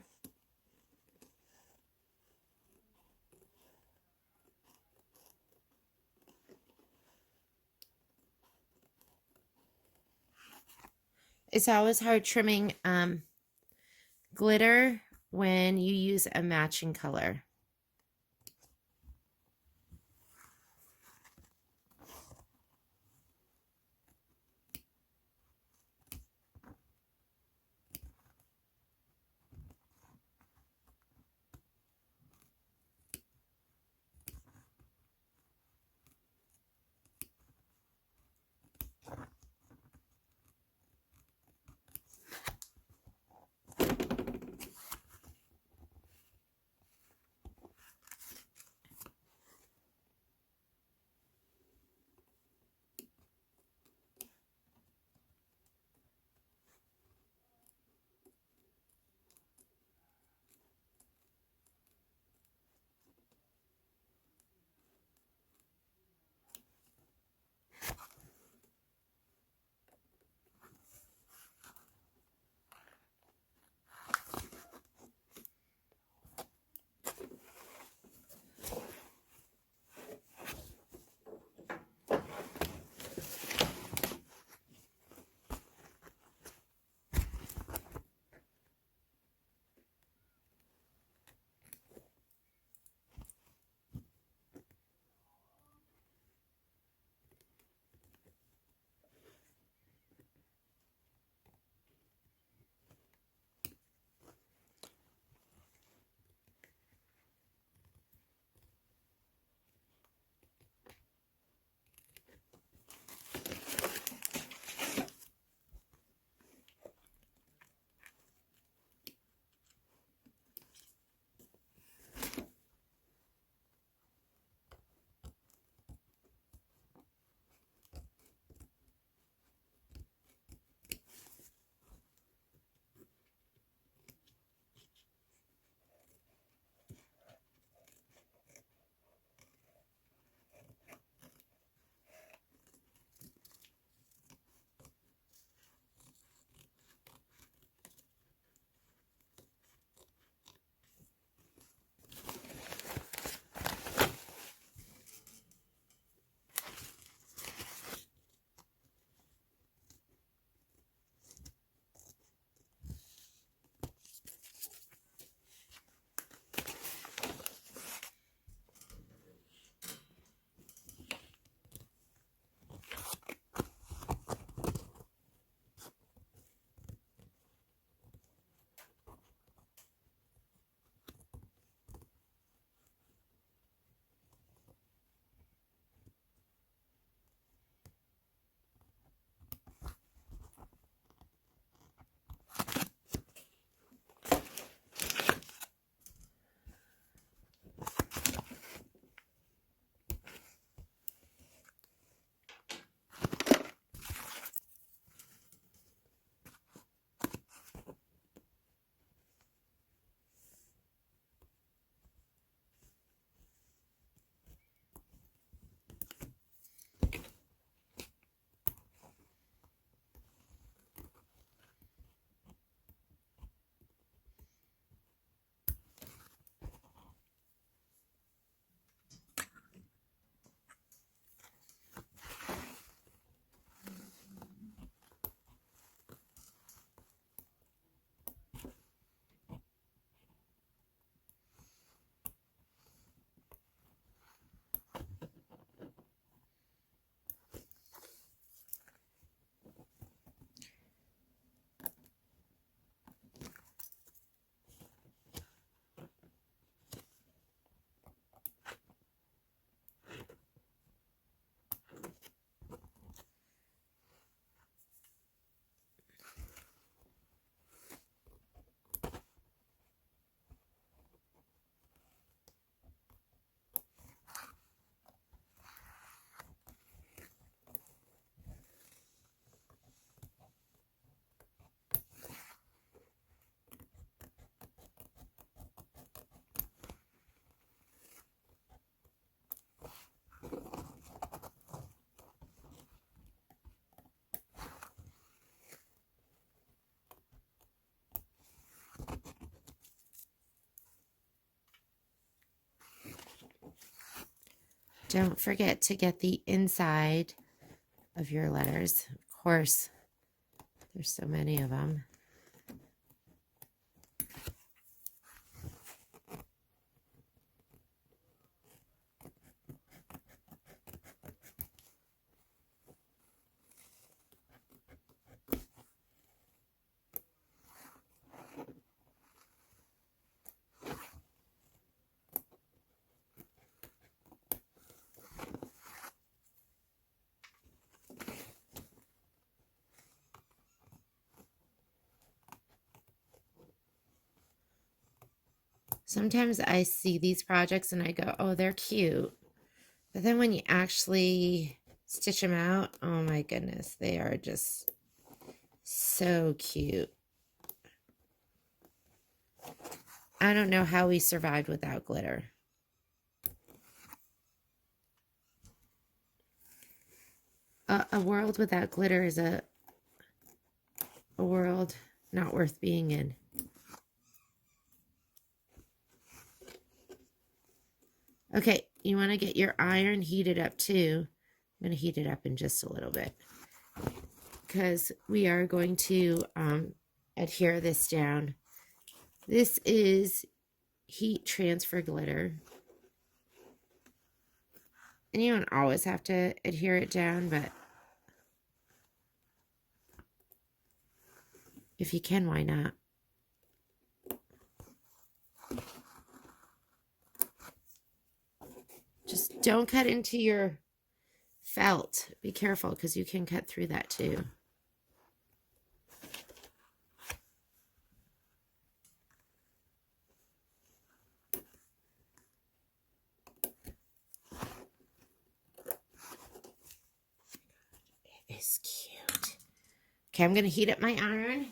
It's always hard trimming glitter when you use a matching color. Don't forget to get the inside of your letters. Of course, there's so many of them. Sometimes I see these projects and I go, oh, they're cute. But then when you actually stitch them out, oh my goodness, they are just so cute. I don't know how we survived without glitter. A world without glitter is a world not worth being in. Okay, you want to get your iron heated up too. I'm going to heat it up in just a little bit because we are going to adhere this down. This is heat transfer glitter. And you don't always have to adhere it down, but if you can, why not? Just don't cut into your felt. Be careful because you can cut through that too. It is cute. Okay, I'm going to heat up my iron.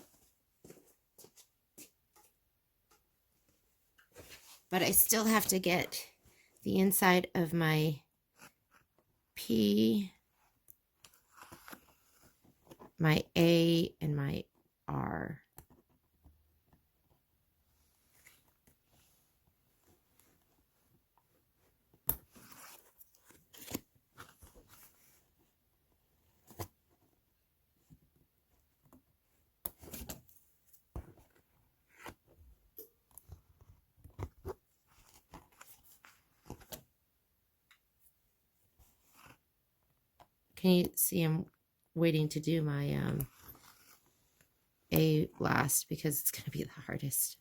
But I still have to get the inside of my P, my A, and my R. Can you see I'm waiting to do my A last because it's going to be the hardest.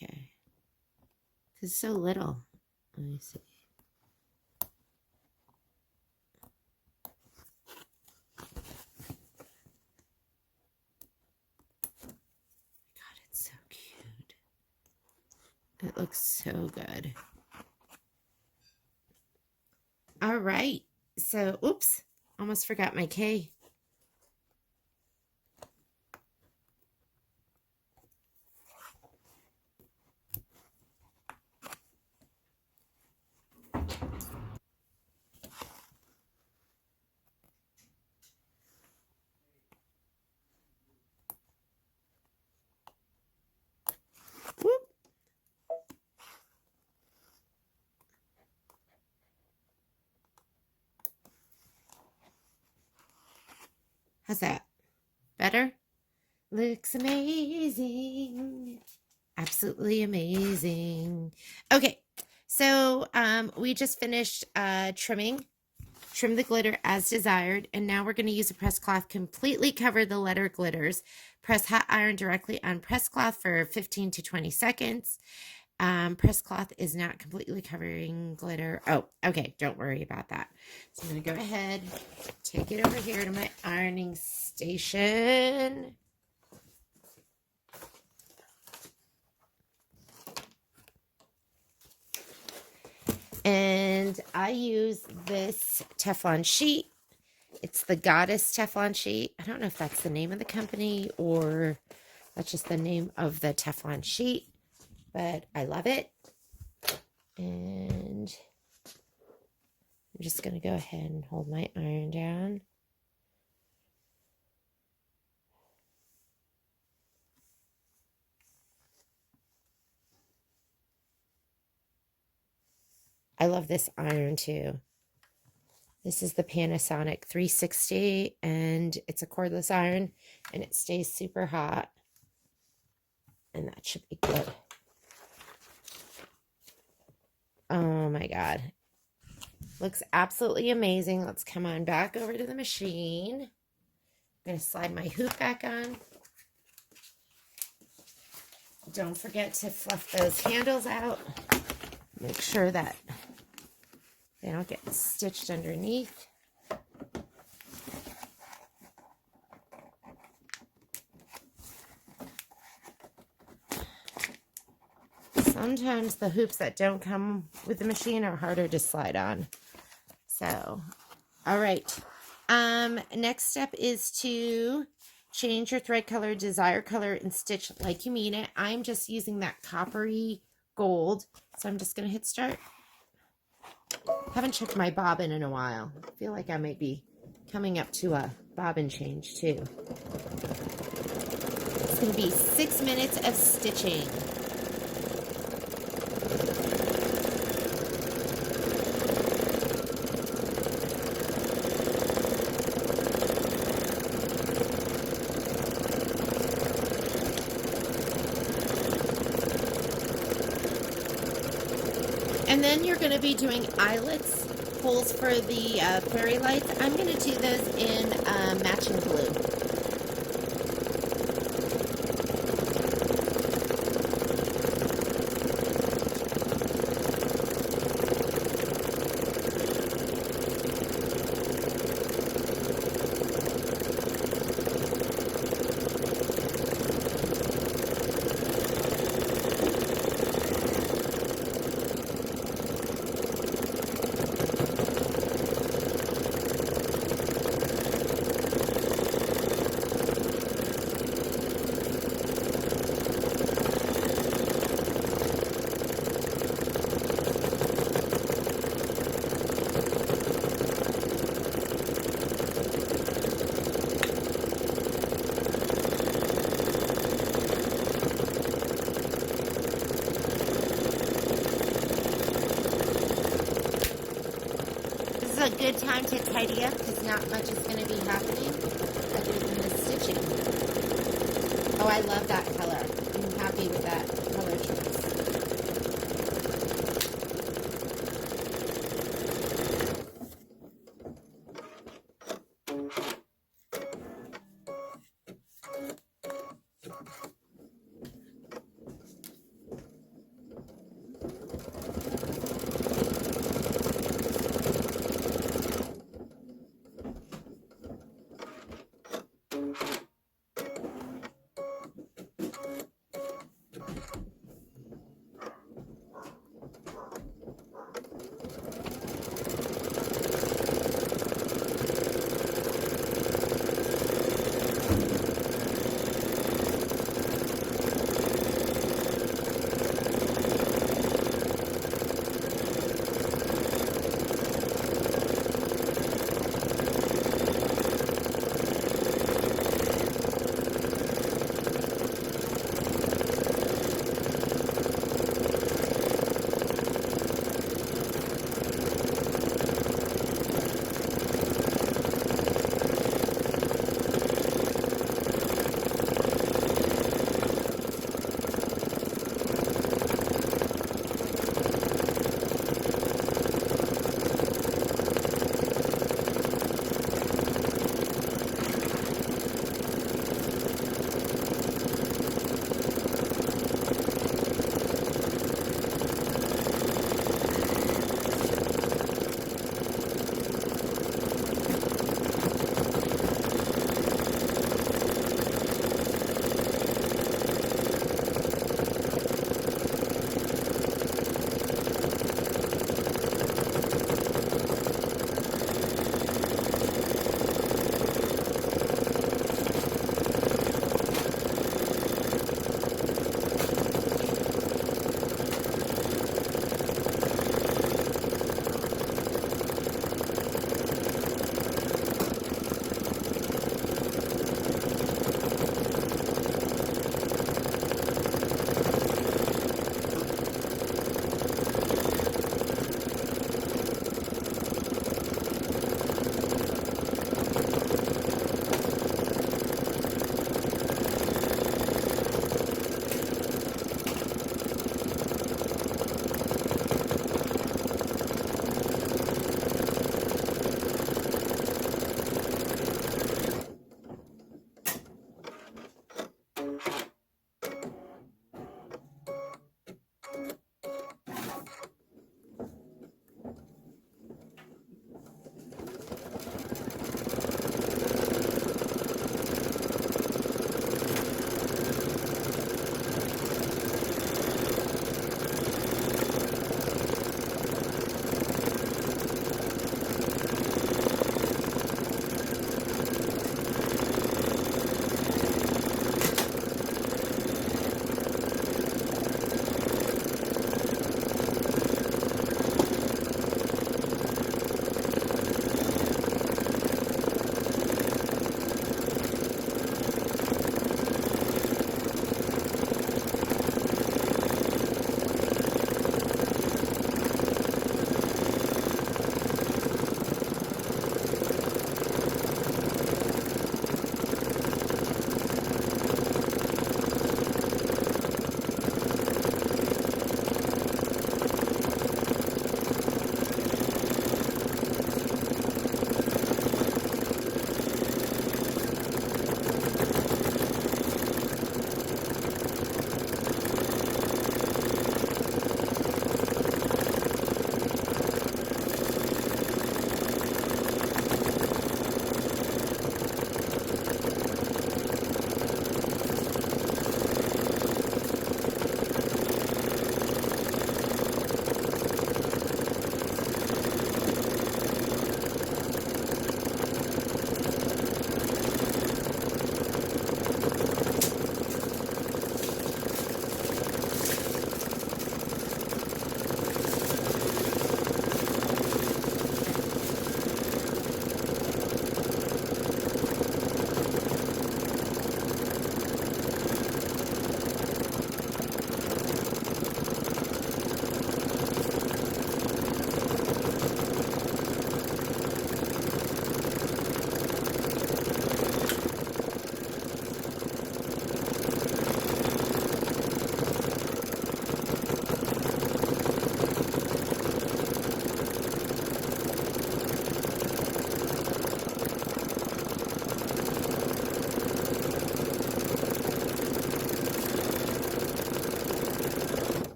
Okay. It's so little. Let me see. God, it's so cute. It looks so good. All right. So, oops, almost forgot my K. Whoop. How's that? Better? Looks amazing. Absolutely amazing. Okay, so we just finished trim the glitter as desired, and now we're going to use a press cloth, completely cover the letter glitters. Press hot iron directly on press cloth for 15 to 20 seconds. Press cloth is not completely covering glitter. Oh, okay, don't worry about that. So I'm going to go ahead, take it over here to my ironing station. And I use this Teflon sheet. It's the Goddess Teflon sheet. I don't know if that's the name of the company or That's just the name of the Teflon sheet, but I love it. And I'm just going to go ahead and hold my iron down. I love this iron too. This is the Panasonic 360, and it's a cordless iron, and it stays super hot. And that should be good. Oh my God. Looks absolutely amazing. Let's come on back over to the machine. I'm going to slide my hoop back on. Don't forget to fluff those handles out. Make sure that they don't get stitched underneath. Sometimes the hoops that don't come with the machine are harder to slide on. So, all right. Next step is to change your thread color, desired color, and stitch like you mean it. I'm just using that coppery gold. So I'm just going to hit start. Haven't checked my bobbin in a while. I feel like I might be coming up to a bobbin change too. It's going to be 6 minutes of stitching. And then you're going to be doing eyelets, holes for the fairy lights. I'm going to do those in matching glue. A good time to tidy up because not much is going to be happening other than the stitching. Oh, I love that color. I'm happy with that color choice.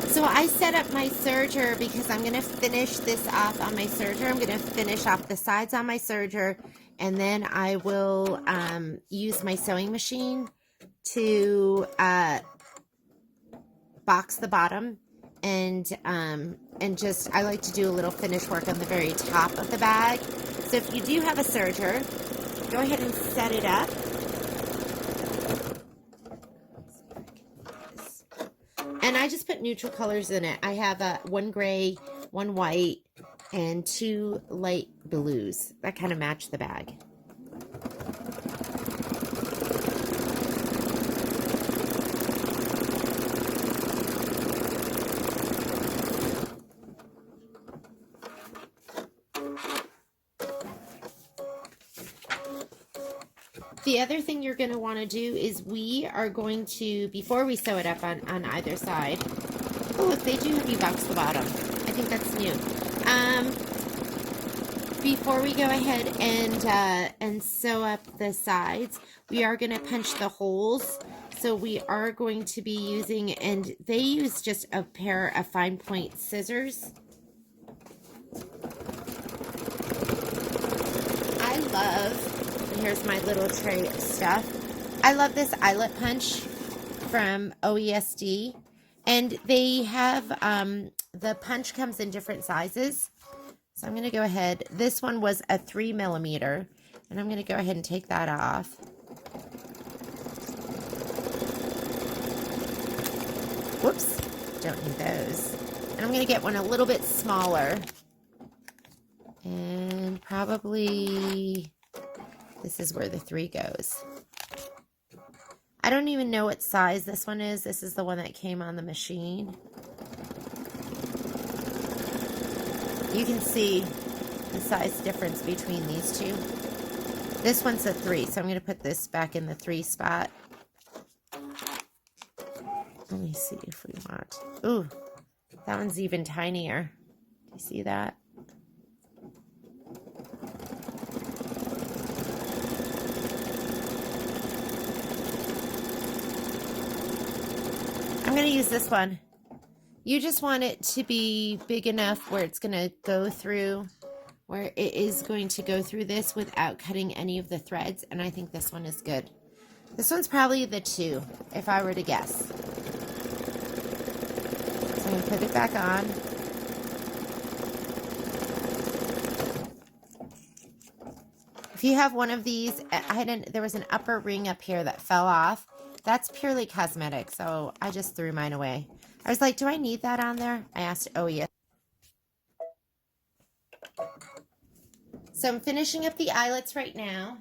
So I set up my serger because I'm going to finish this off on my serger. I'm going to finish off the sides on my serger, and then I will use my sewing machine to box the bottom, and just I like to do a little finish work on the very top of the bag. So if you do have a serger, go ahead and set it up. And I just put neutral colors in it. I have one gray, one white, and 2 light blues that kind of match the bag. The other thing you're going to want to do is we are going to, before we sew it up on either side, oh look, they do have you box the bottom. I think that's new. Before we go ahead and sew up the sides, we are going to punch the holes. So we are going to be using, and they use just a pair of fine point scissors. I love, here's my little tray of stuff. I love this eyelet punch from OESD, and they have the punch comes in different sizes. So I'm going to go ahead. This one was a 3mm, and I'm going to go ahead and take that off. Whoops, don't need those. And I'm going to get one a little bit smaller, and probably this is where the 3 goes. I don't even know what size this one is. This is the one that came on the machine. You can see the size difference between these two. This one's a 3, so I'm going to put this back in the 3 spot. Let me see if we want. Ooh, that one's even tinier. Do you see that? I'm going to use this one. You just want it to be big enough where it's going to go through, where it is going to go through this without cutting any of the threads, and I think this one is good. This one's probably the 2, if I were to guess. So I'm going to put it back on. If you have one of these, there was an upper ring up here that fell off. That's purely cosmetic, so I just threw mine away. I was like, do I need that on there? I asked, oh yeah. So I'm finishing up the eyelets right now.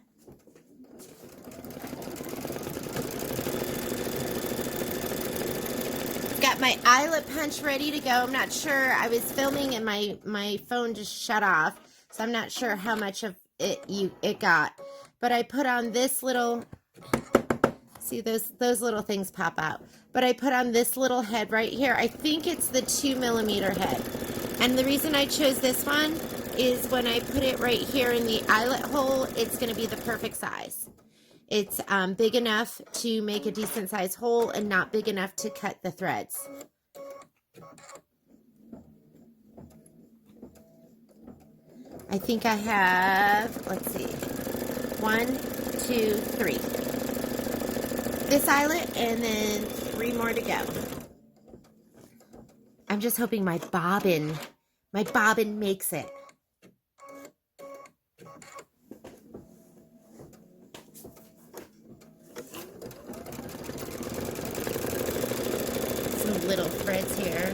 Got my eyelet punch ready to go. I'm not sure. I was filming and my phone just shut off, so I'm not sure how much of it got. But I put on this little, see those little things pop out. But I put on this little head right here. I think it's the 2mm head. And the reason I chose this one is when I put it right here in the eyelet hole, it's going to be the perfect size. It's big enough to make a decent size hole and not big enough to cut the threads. I think I have, let's see, 1, 2, 3. This eyelet, and then 3 more to go. I'm just hoping my bobbin makes it. Some little threads here.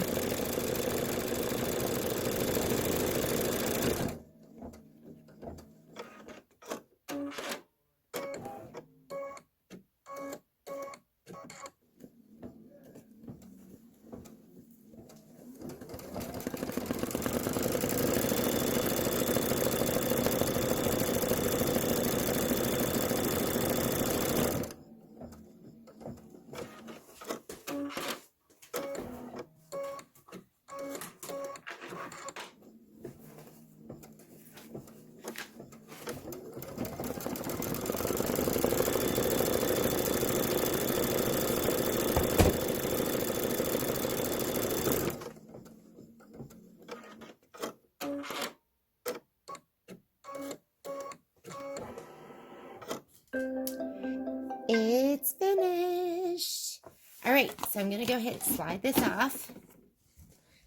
right, so I'm going to go ahead and slide this off.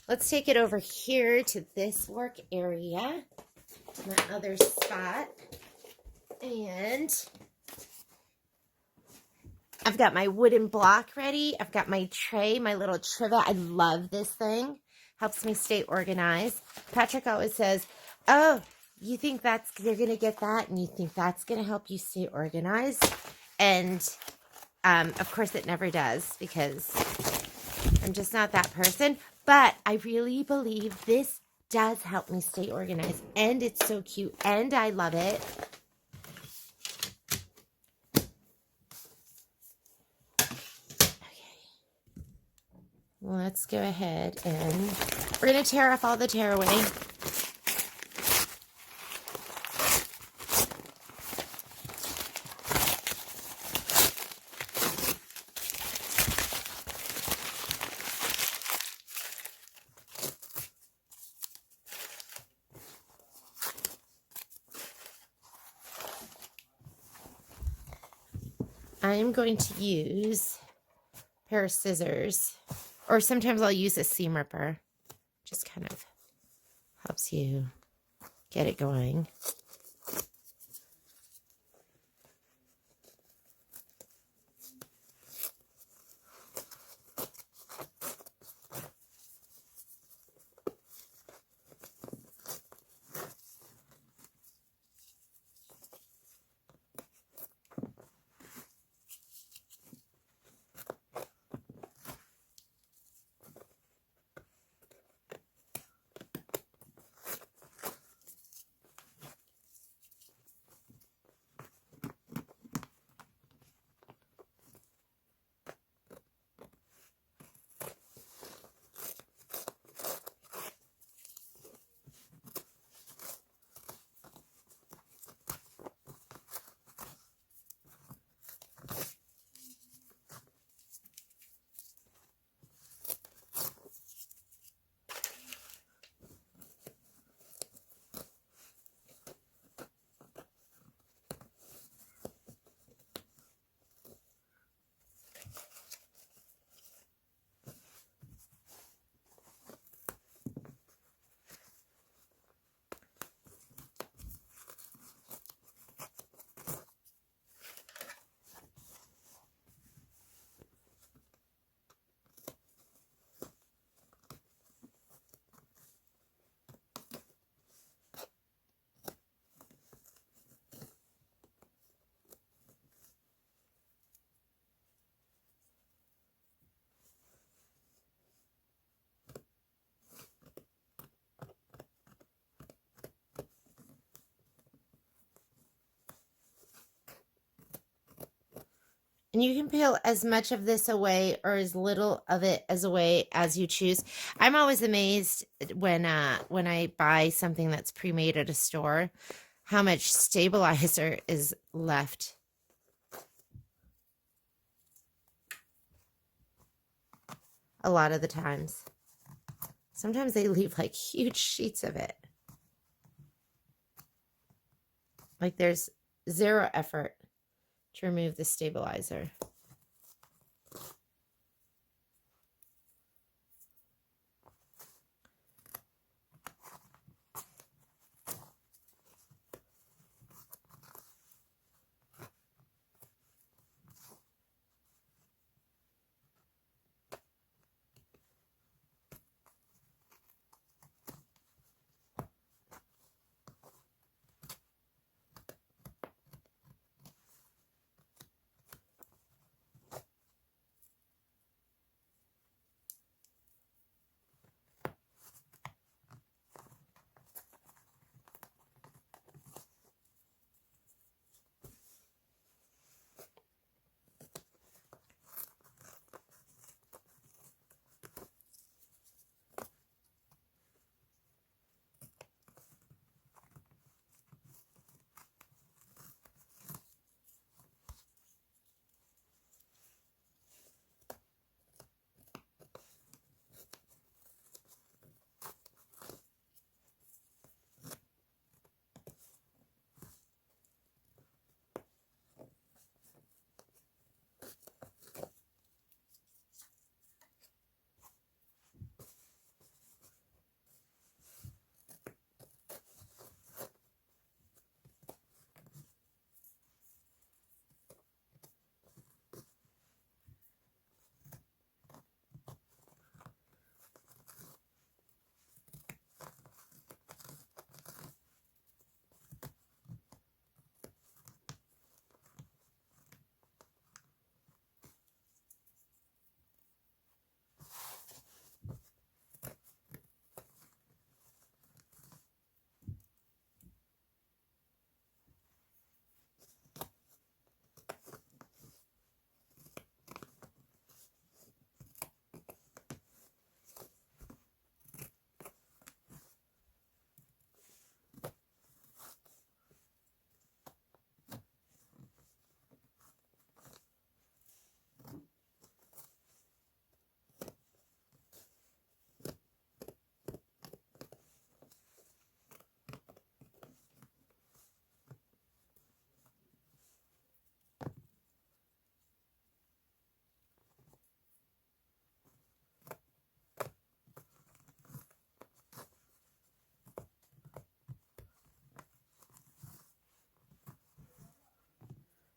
Let's take it over here to this work area, my other spot. And I've got my wooden block ready. I've got my tray, my little trivet. I love this thing. Helps me stay organized. Patrick always says, oh, you think you're going to get that, and you think that's going to help you stay organized. And, of course, it never does, because I'm just not that person. But I really believe this does help me stay organized. And it's so cute. And I love it. Okay. Let's go ahead and we're going to tear off all the tearaway. I'm going to use a pair of scissors, or sometimes I'll use a seam ripper. Just kind of helps you get it going. And you can peel as much of this away or as little of it away as you choose. I'm always amazed when I buy something that's pre-made at a store, how much stabilizer is left. A lot of the times. Sometimes they leave like huge sheets of it. Like there's zero effort to remove the stabilizer.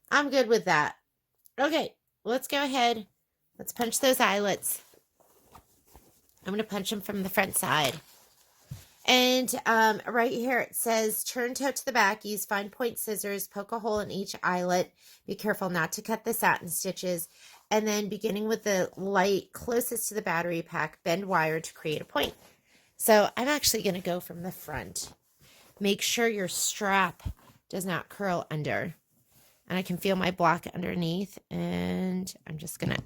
I'm good with that. Okay, let's go ahead. Let's punch those eyelets. I'm going to punch them from the front side. And right here it says, turn tote to the back, use fine point scissors, poke a hole in each eyelet. Be careful not to cut the satin stitches. And then beginning with the light closest to the battery pack, bend wire to create a point. So I'm actually going to go from the front. Make sure your strap does not curl under. And I can feel my block underneath. And I'm just going to,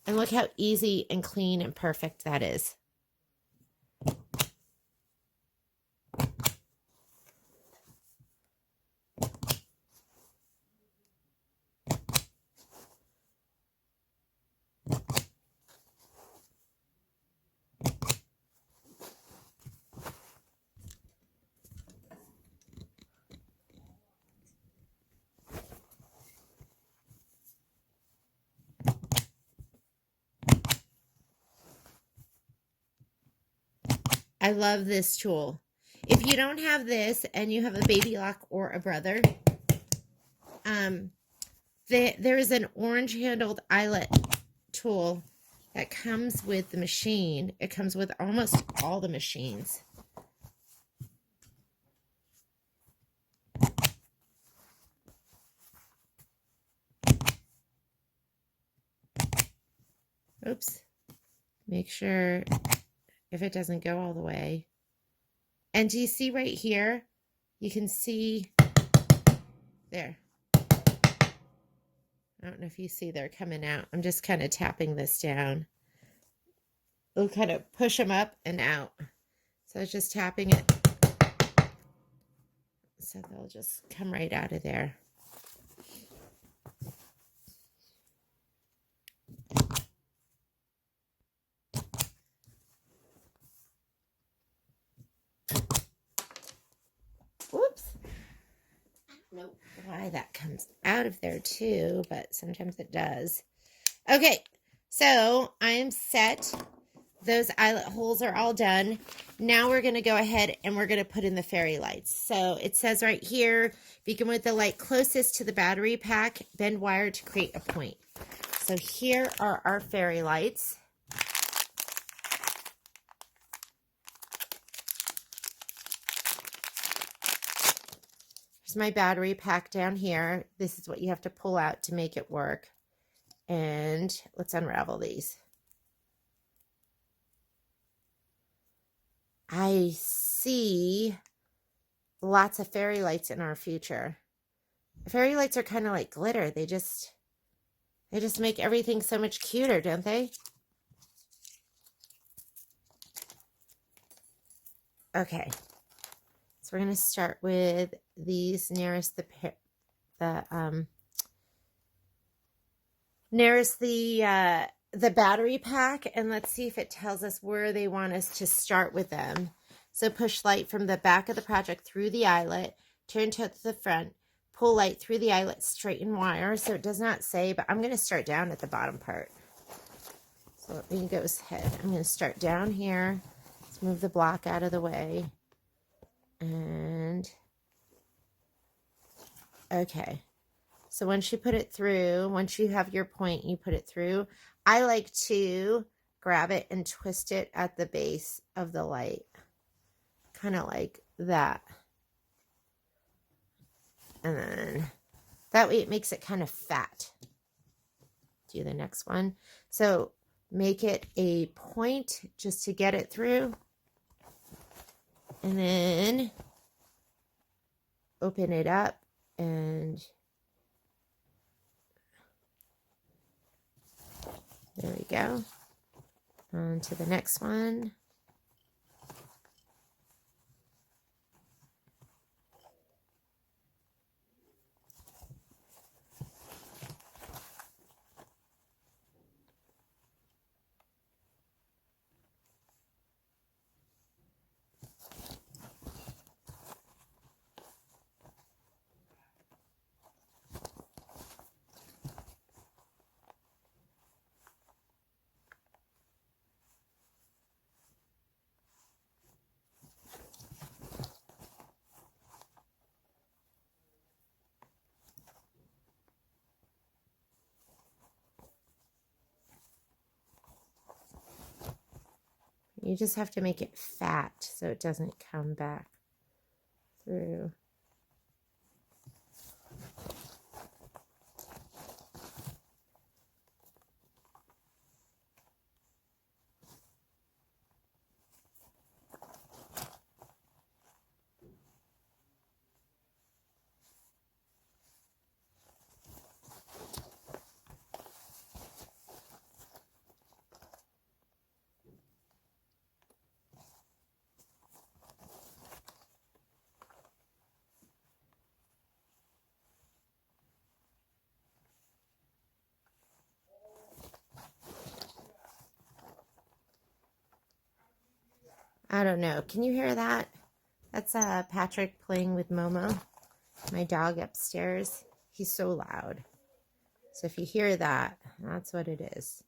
and look how easy and clean and perfect that is. I love this tool. If you don't have this and you have a baby lock or a brother, there is an orange handled eyelet tool that comes with the machine. It comes with almost all the machines. Oops. Make sure if it doesn't go all the way. And do you see right here? You can see there. I don't know if you see they're coming out. I'm just kind of tapping this down. It'll kind of push them up and out. So I was just tapping it. So they'll just come right out of there. Whoops. I don't know why that comes out of there too, but sometimes it does. Okay, so I am set. Those eyelet holes are all done. Now we're going to go ahead and we're going to put in the fairy lights. So it says right here, begin with the light closest to the battery pack, bend wire to create a point. So here are our fairy lights. Here's my battery pack down here. This is what you have to pull out to make it work. And let's unravel these. I see lots of fairy lights in our future. Fairy lights are kind of like glitter. They just make everything so much cuter, don't they? Okay. So we're going to start with these nearest the battery pack, and let's see if it tells us where they want us to start with them. So push light from the back of the project through the eyelet, turn to the front, pull light through the eyelet, straighten wire. So it does not say, but I'm going to start down at the bottom part. So let me go ahead. I'm going to start down here. Let's move the block out of the way. And okay. So once you put it through, once you have your point, you put it through. I like to grab it and twist it at the base of the light. Kind of like that. And then that way it makes it kind of fat. Do the next one. So make it a point just to get it through. And then open it up and there we go. On to the next one. You just have to make it fat so it doesn't come back through. I don't know. Can you hear that? That's Patrick playing with Momo, my dog upstairs. He's so loud. So if you hear that, that's what it is.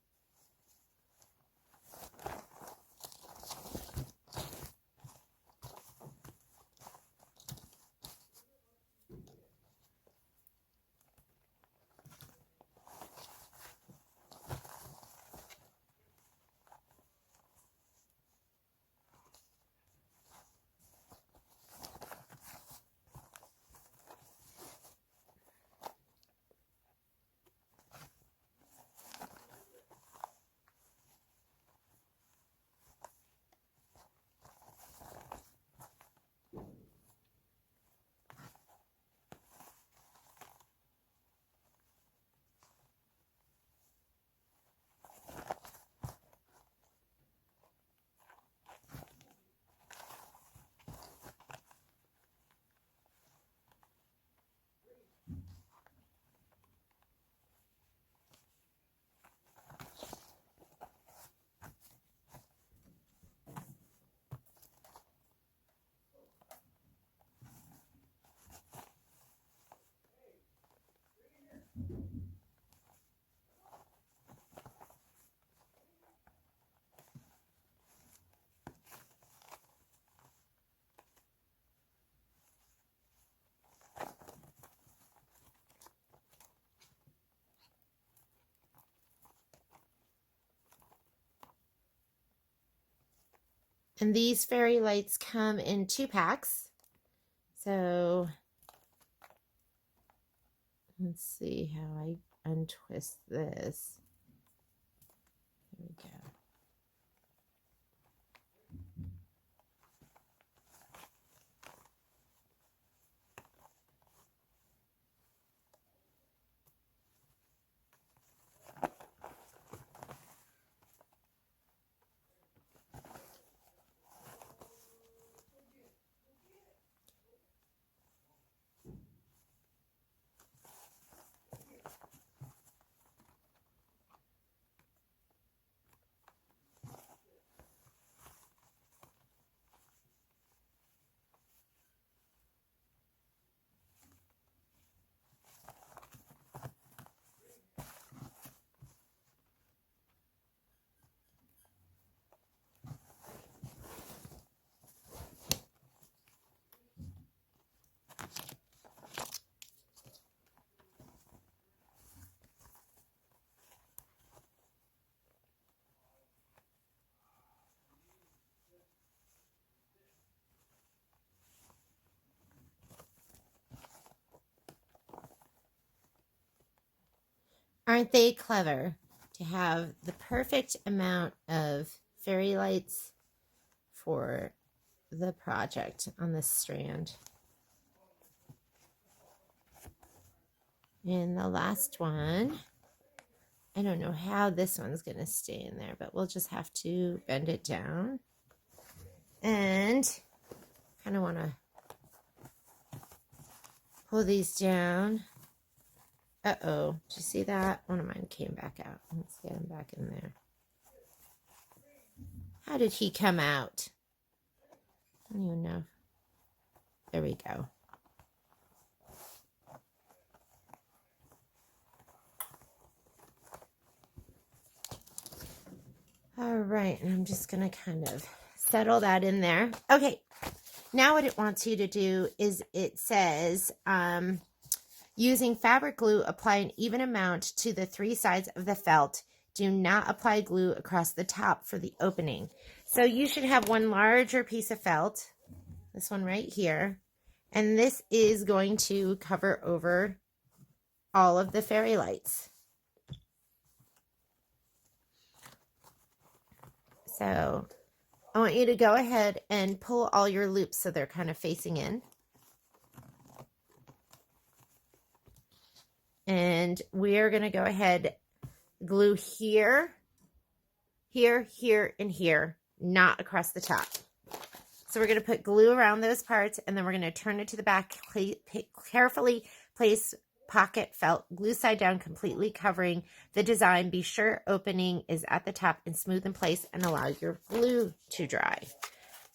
And these fairy lights come in 2 packs. So let's see how I untwist this. There we go. Aren't they clever to have the perfect amount of fairy lights for the project on this strand? And the last one, I don't know how this one's going to stay in there, but we'll just have to bend it down. And kind of want to pull these down. Uh-oh, did you see that? One of mine came back out. Let's get him back in there. How did he come out? I don't even know. There we go. All right, and I'm just going to kind of settle that in there. Okay, now what it wants you to do is it says, using fabric glue, apply an even amount to the 3 sides of the felt. Do not apply glue across the top for the opening. So you should have one larger piece of felt, this one right here, and this is going to cover over all of the fairy lights. So I want you to go ahead and pull all your loops so they're kind of facing in. And we're going to go ahead, glue here, here, here, and here, not across the top. So we're going to put glue around those parts, and then we're going to turn it to the back, carefully place pocket felt, glue side down, completely covering the design. Be sure opening is at the top and smooth in place, and allow your glue to dry.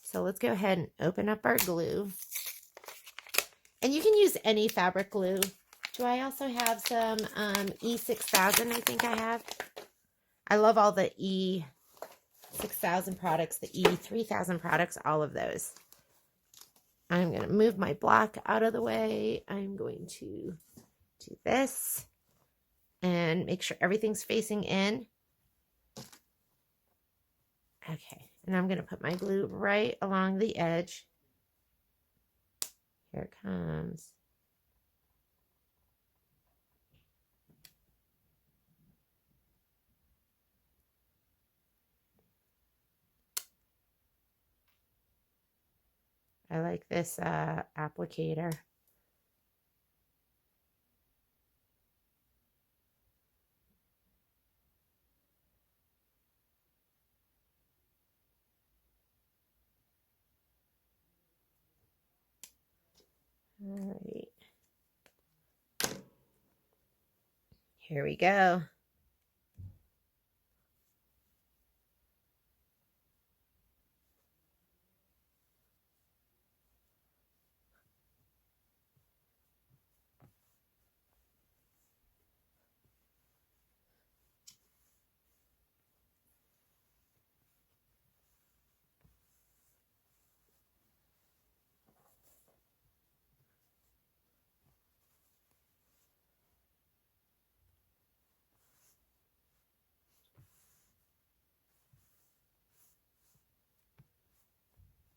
So let's go ahead and open up our glue. And you can use any fabric glue. Do I also have some E6000? I think I have. I love all the E6000 products, the E3000 products, all of those. I'm going to move my block out of the way. I'm going to do this and make sure everything's facing in. Okay, and I'm going to put my glue right along the edge. Here it comes. I like this applicator. All right. Here we go.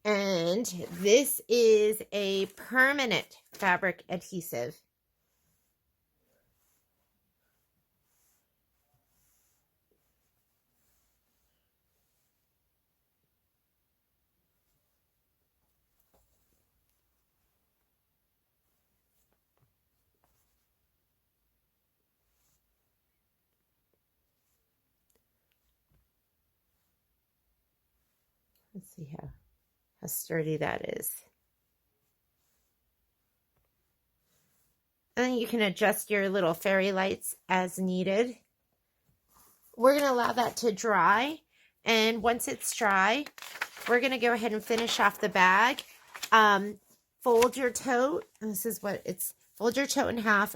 And this is a permanent fabric adhesive. Let's see how sturdy that is. And then you can adjust your little fairy lights as needed. We're going to allow that to dry. And once it's dry, we're going to go ahead and finish off the bag. Fold your tote. This is what it's, fold your tote in half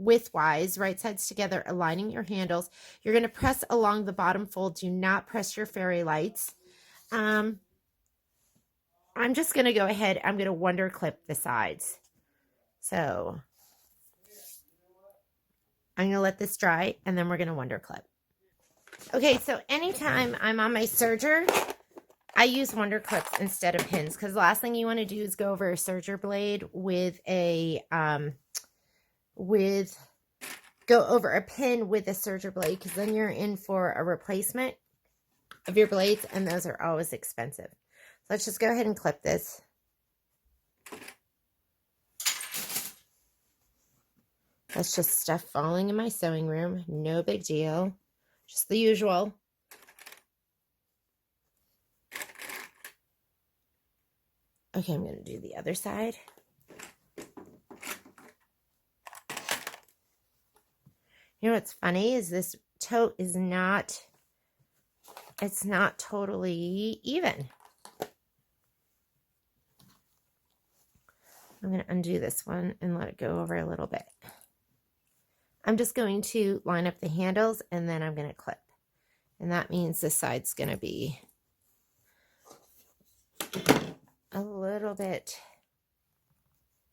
widthwise, right sides together, aligning your handles. You're going to press along the bottom fold. Do not press your fairy lights. I'm just going to go ahead. I'm going to wonder clip the sides. So I'm going to let this dry, and then we're going to wonder clip. Okay, so anytime I'm on my serger, I use wonder clips instead of pins, because the last thing you want to do is go over a serger blade with a go over a pin with a serger blade, because then you're in for a replacement of your blades, and those are always expensive. Let's just go ahead and clip this. That's just stuff falling in my sewing room. No big deal. Just the usual. Okay, I'm going to do the other side. You know what's funny is this tote is not, it's not totally even. I'm going to undo this one and let it go over a little bit. I'm just going to line up the handles, and then I'm going to clip. And that means this side's going to be a little bit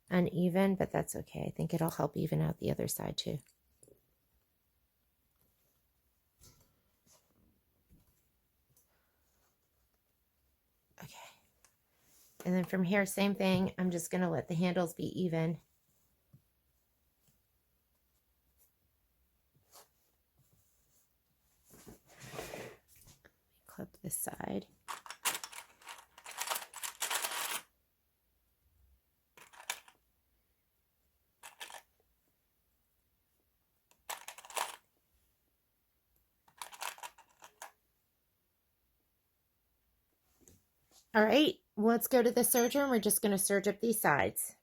uneven, but that's okay. I think it'll help even out the other side too. And then from here, same thing. I'm just going to let the handles be even. Clip this side. All right, let's go to the serger, and we're just going to serge up these sides.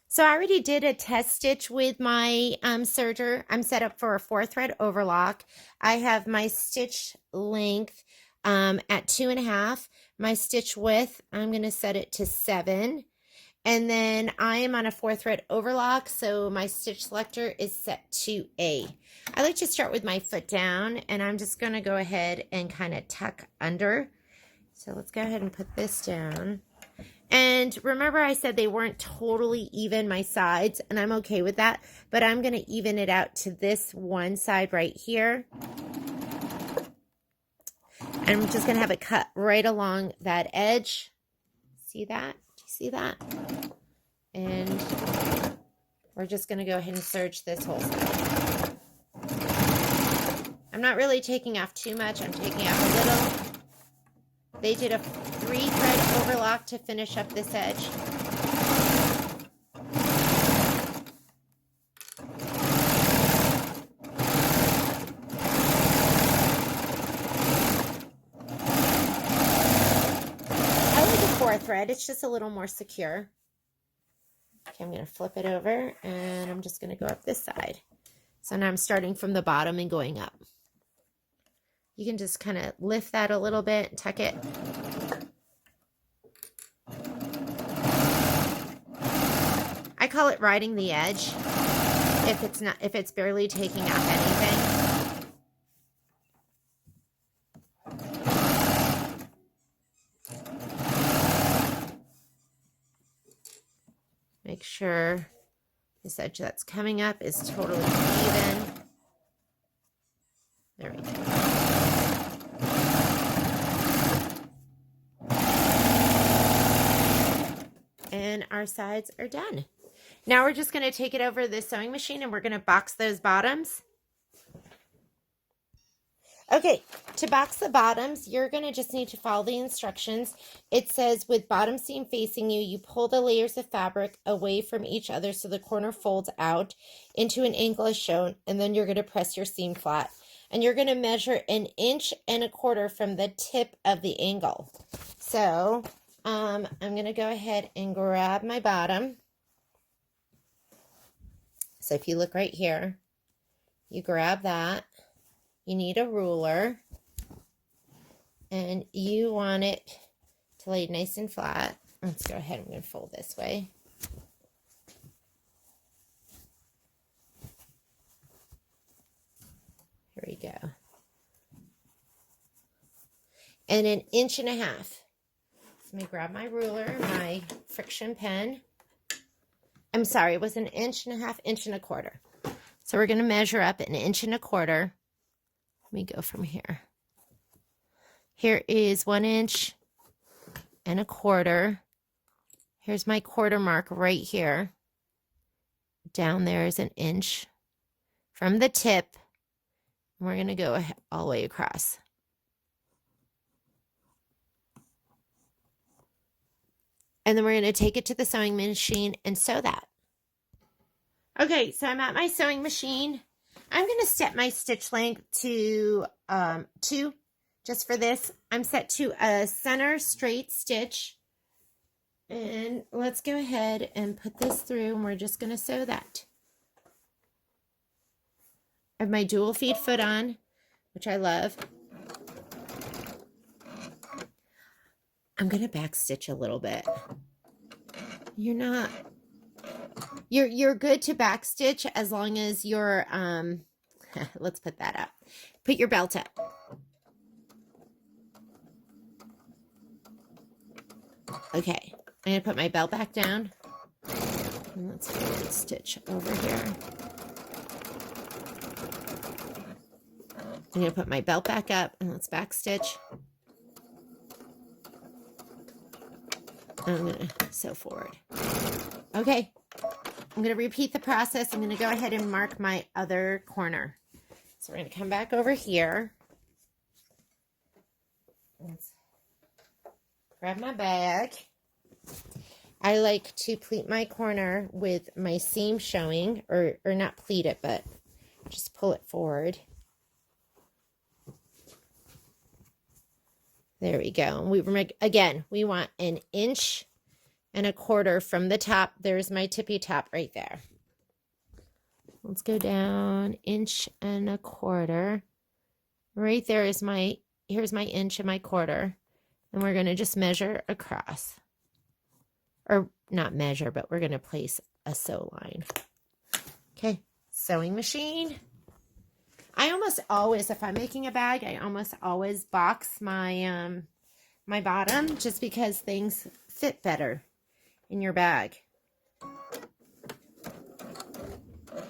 So I already did a test stitch with my serger. I'm set up for a 4-thread overlock. I have my stitch length at 2.5. My stitch width, I'm going to set it to 7. And then I am on a 4-thread overlock, so my stitch selector is set to A. I like to start with my foot down, and I'm just going to go ahead and kind of tuck under. So let's go ahead and put this down. And remember I said they weren't totally even, my sides, and I'm okay with that. But I'm going to even it out to this one side right here. And I'm just going to have it cut right along that edge. See that? Do you see that? And we're just going to go ahead and serge this whole side. I'm not really taking off too much. I'm taking off a little. They did a 3-thread overlock to finish up this edge. I like a 4-thread. It's just a little more secure. Okay, I'm going to flip it over, and I'm just going to go up this side. So now I'm starting from the bottom and going up. You can just kind of lift that a little bit, tuck it. I call it riding the edge if it's barely taking off anything. Make sure this edge that's coming up is totally even. There we go. And our sides are done. Now we're just going to take it over the sewing machine, and we're going to box those bottoms. Okay, to box the bottoms, you're going to just need to follow the instructions. It says with bottom seam facing you, you pull the layers of fabric away from each other so the corner folds out into an angle as shown, and then you're going to press your seam flat. And you're going to measure 1.25 inches from the tip of the angle. So I'm going to go ahead and grab my bottom. So if you look right here, you grab that. You need a ruler, and you want it to lay nice and flat. Let's go ahead. I'm going to fold this way. Here we go. And 1.5 inches. Let me grab my ruler, my friction pen. I'm sorry, it was 1.5 inches, 1.25 inches. So we're going to measure up 1.25 inches. Let me go from here. Here is 1.25 inches. Here's my quarter mark right here. Down there is 1 inch from the tip. We're going to go all the way across. And then we're going to take it to the sewing machine and sew that. Okay, so I'm at my sewing machine. I'm going to set my stitch length to 2 just for this. I'm set to a center straight stitch. And let's go ahead and put this through, and we're just going to sew that. I have my dual feed foot on, which I love. I'm going to back stitch a little bit. You're good to back stitch as long as you're, let's put that up. Put your belt up. Okay, I'm going to put my belt back down. And let's forward stitch over here. I'm going to put my belt back up, and let's back stitch. I'm going to sew forward. Okay. I'm going to repeat the process. I'm going to go ahead and mark my other corner. So we're going to come back over here. Let's grab my bag. I like to pleat my corner with my seam showing, or not pleat it, but just pull it forward. There we go. Again, we want 1.25 inches from the top. There's my tippy top right there. Let's go down 1.25 inches. Right there is here's my 1.25 inches. And we're going to just measure across. Or not measure, but we're going to place a sew line. Okay, sewing machine. I almost always, if I'm making a bag, I almost always box my my bottom, just because things fit better in your bag.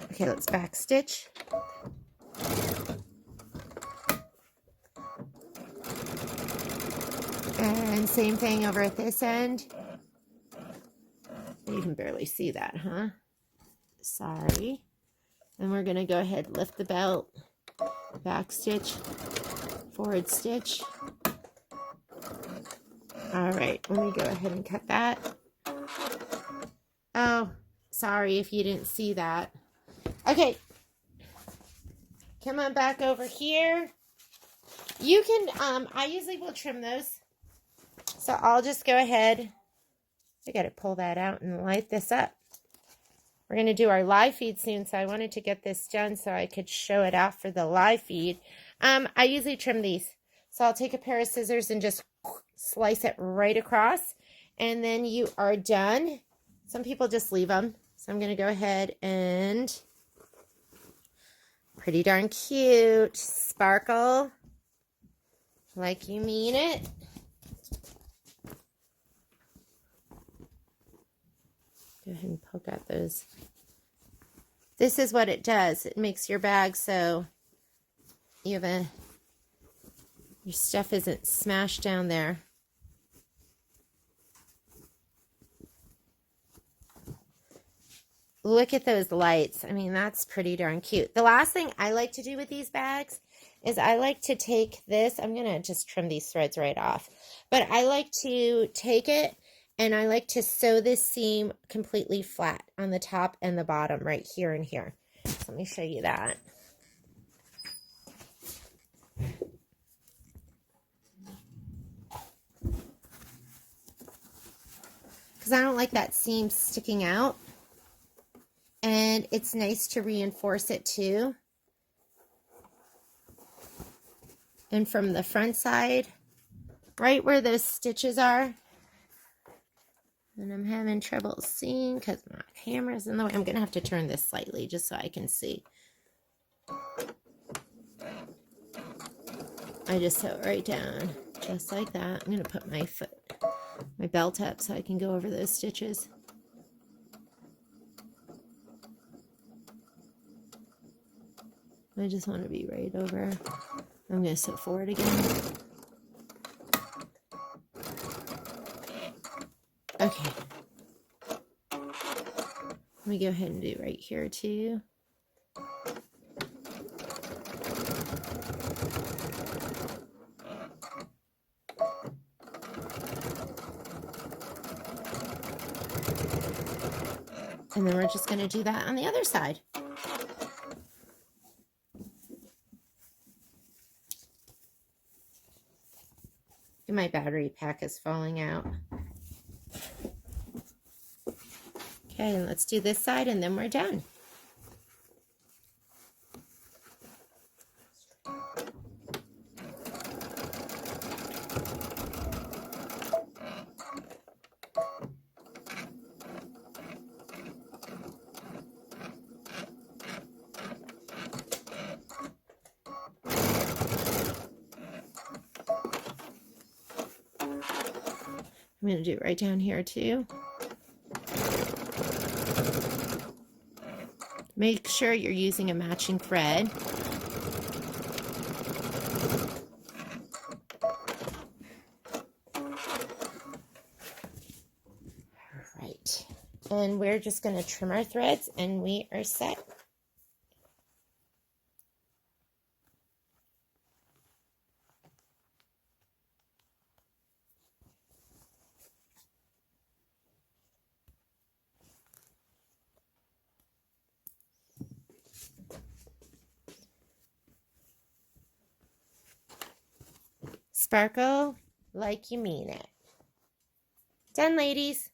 Okay, let's back stitch. And same thing over at this end. You can barely see that, huh? Sorry. And we're going to go ahead and lift the belt, back stitch, forward stitch. All right, let me go ahead and cut that. Oh, sorry if you didn't see that. Okay, come on back over here. You can, I usually will trim those. So I'll just go ahead. I got to pull that out and light this up. We're going to do our live feed soon, so I wanted to get this done so I could show it off for the live feed. I usually trim these. So I'll take a pair of scissors and just slice it right across. And then you are done. Some people just leave them. So I'm going to go ahead and, pretty darn cute, sparkle like you mean it. Go ahead and poke out those. This is what it does. It makes your bag so you have your stuff isn't smashed down there. Look at those lights. I mean, that's pretty darn cute. The last thing I like to do with these bags is I like to take this. I'm going to just trim these threads right off. But I like to take it and I like to sew this seam completely flat on the top and the bottom right here and here. So let me show you that. Because I don't like that seam sticking out. And it's nice to reinforce it too. And from the front side, right where those stitches are, and I'm having trouble seeing because my camera's in the way. I'm going to have to turn this slightly just so I can see. I just sew it right down, just like that. I'm going to put my belt up so I can go over those stitches. I just want to be right over. I'm going to sew forward again. Okay. Let me go ahead and do right here too. And then we're just going to do that on the other side. My battery pack is falling out. Okay, and let's do this side and then we're done. I'm going to do it right down here too. Make sure you're using a matching thread. And we're just going to trim our threads and we are set. Sparkle like you mean it. Done, ladies.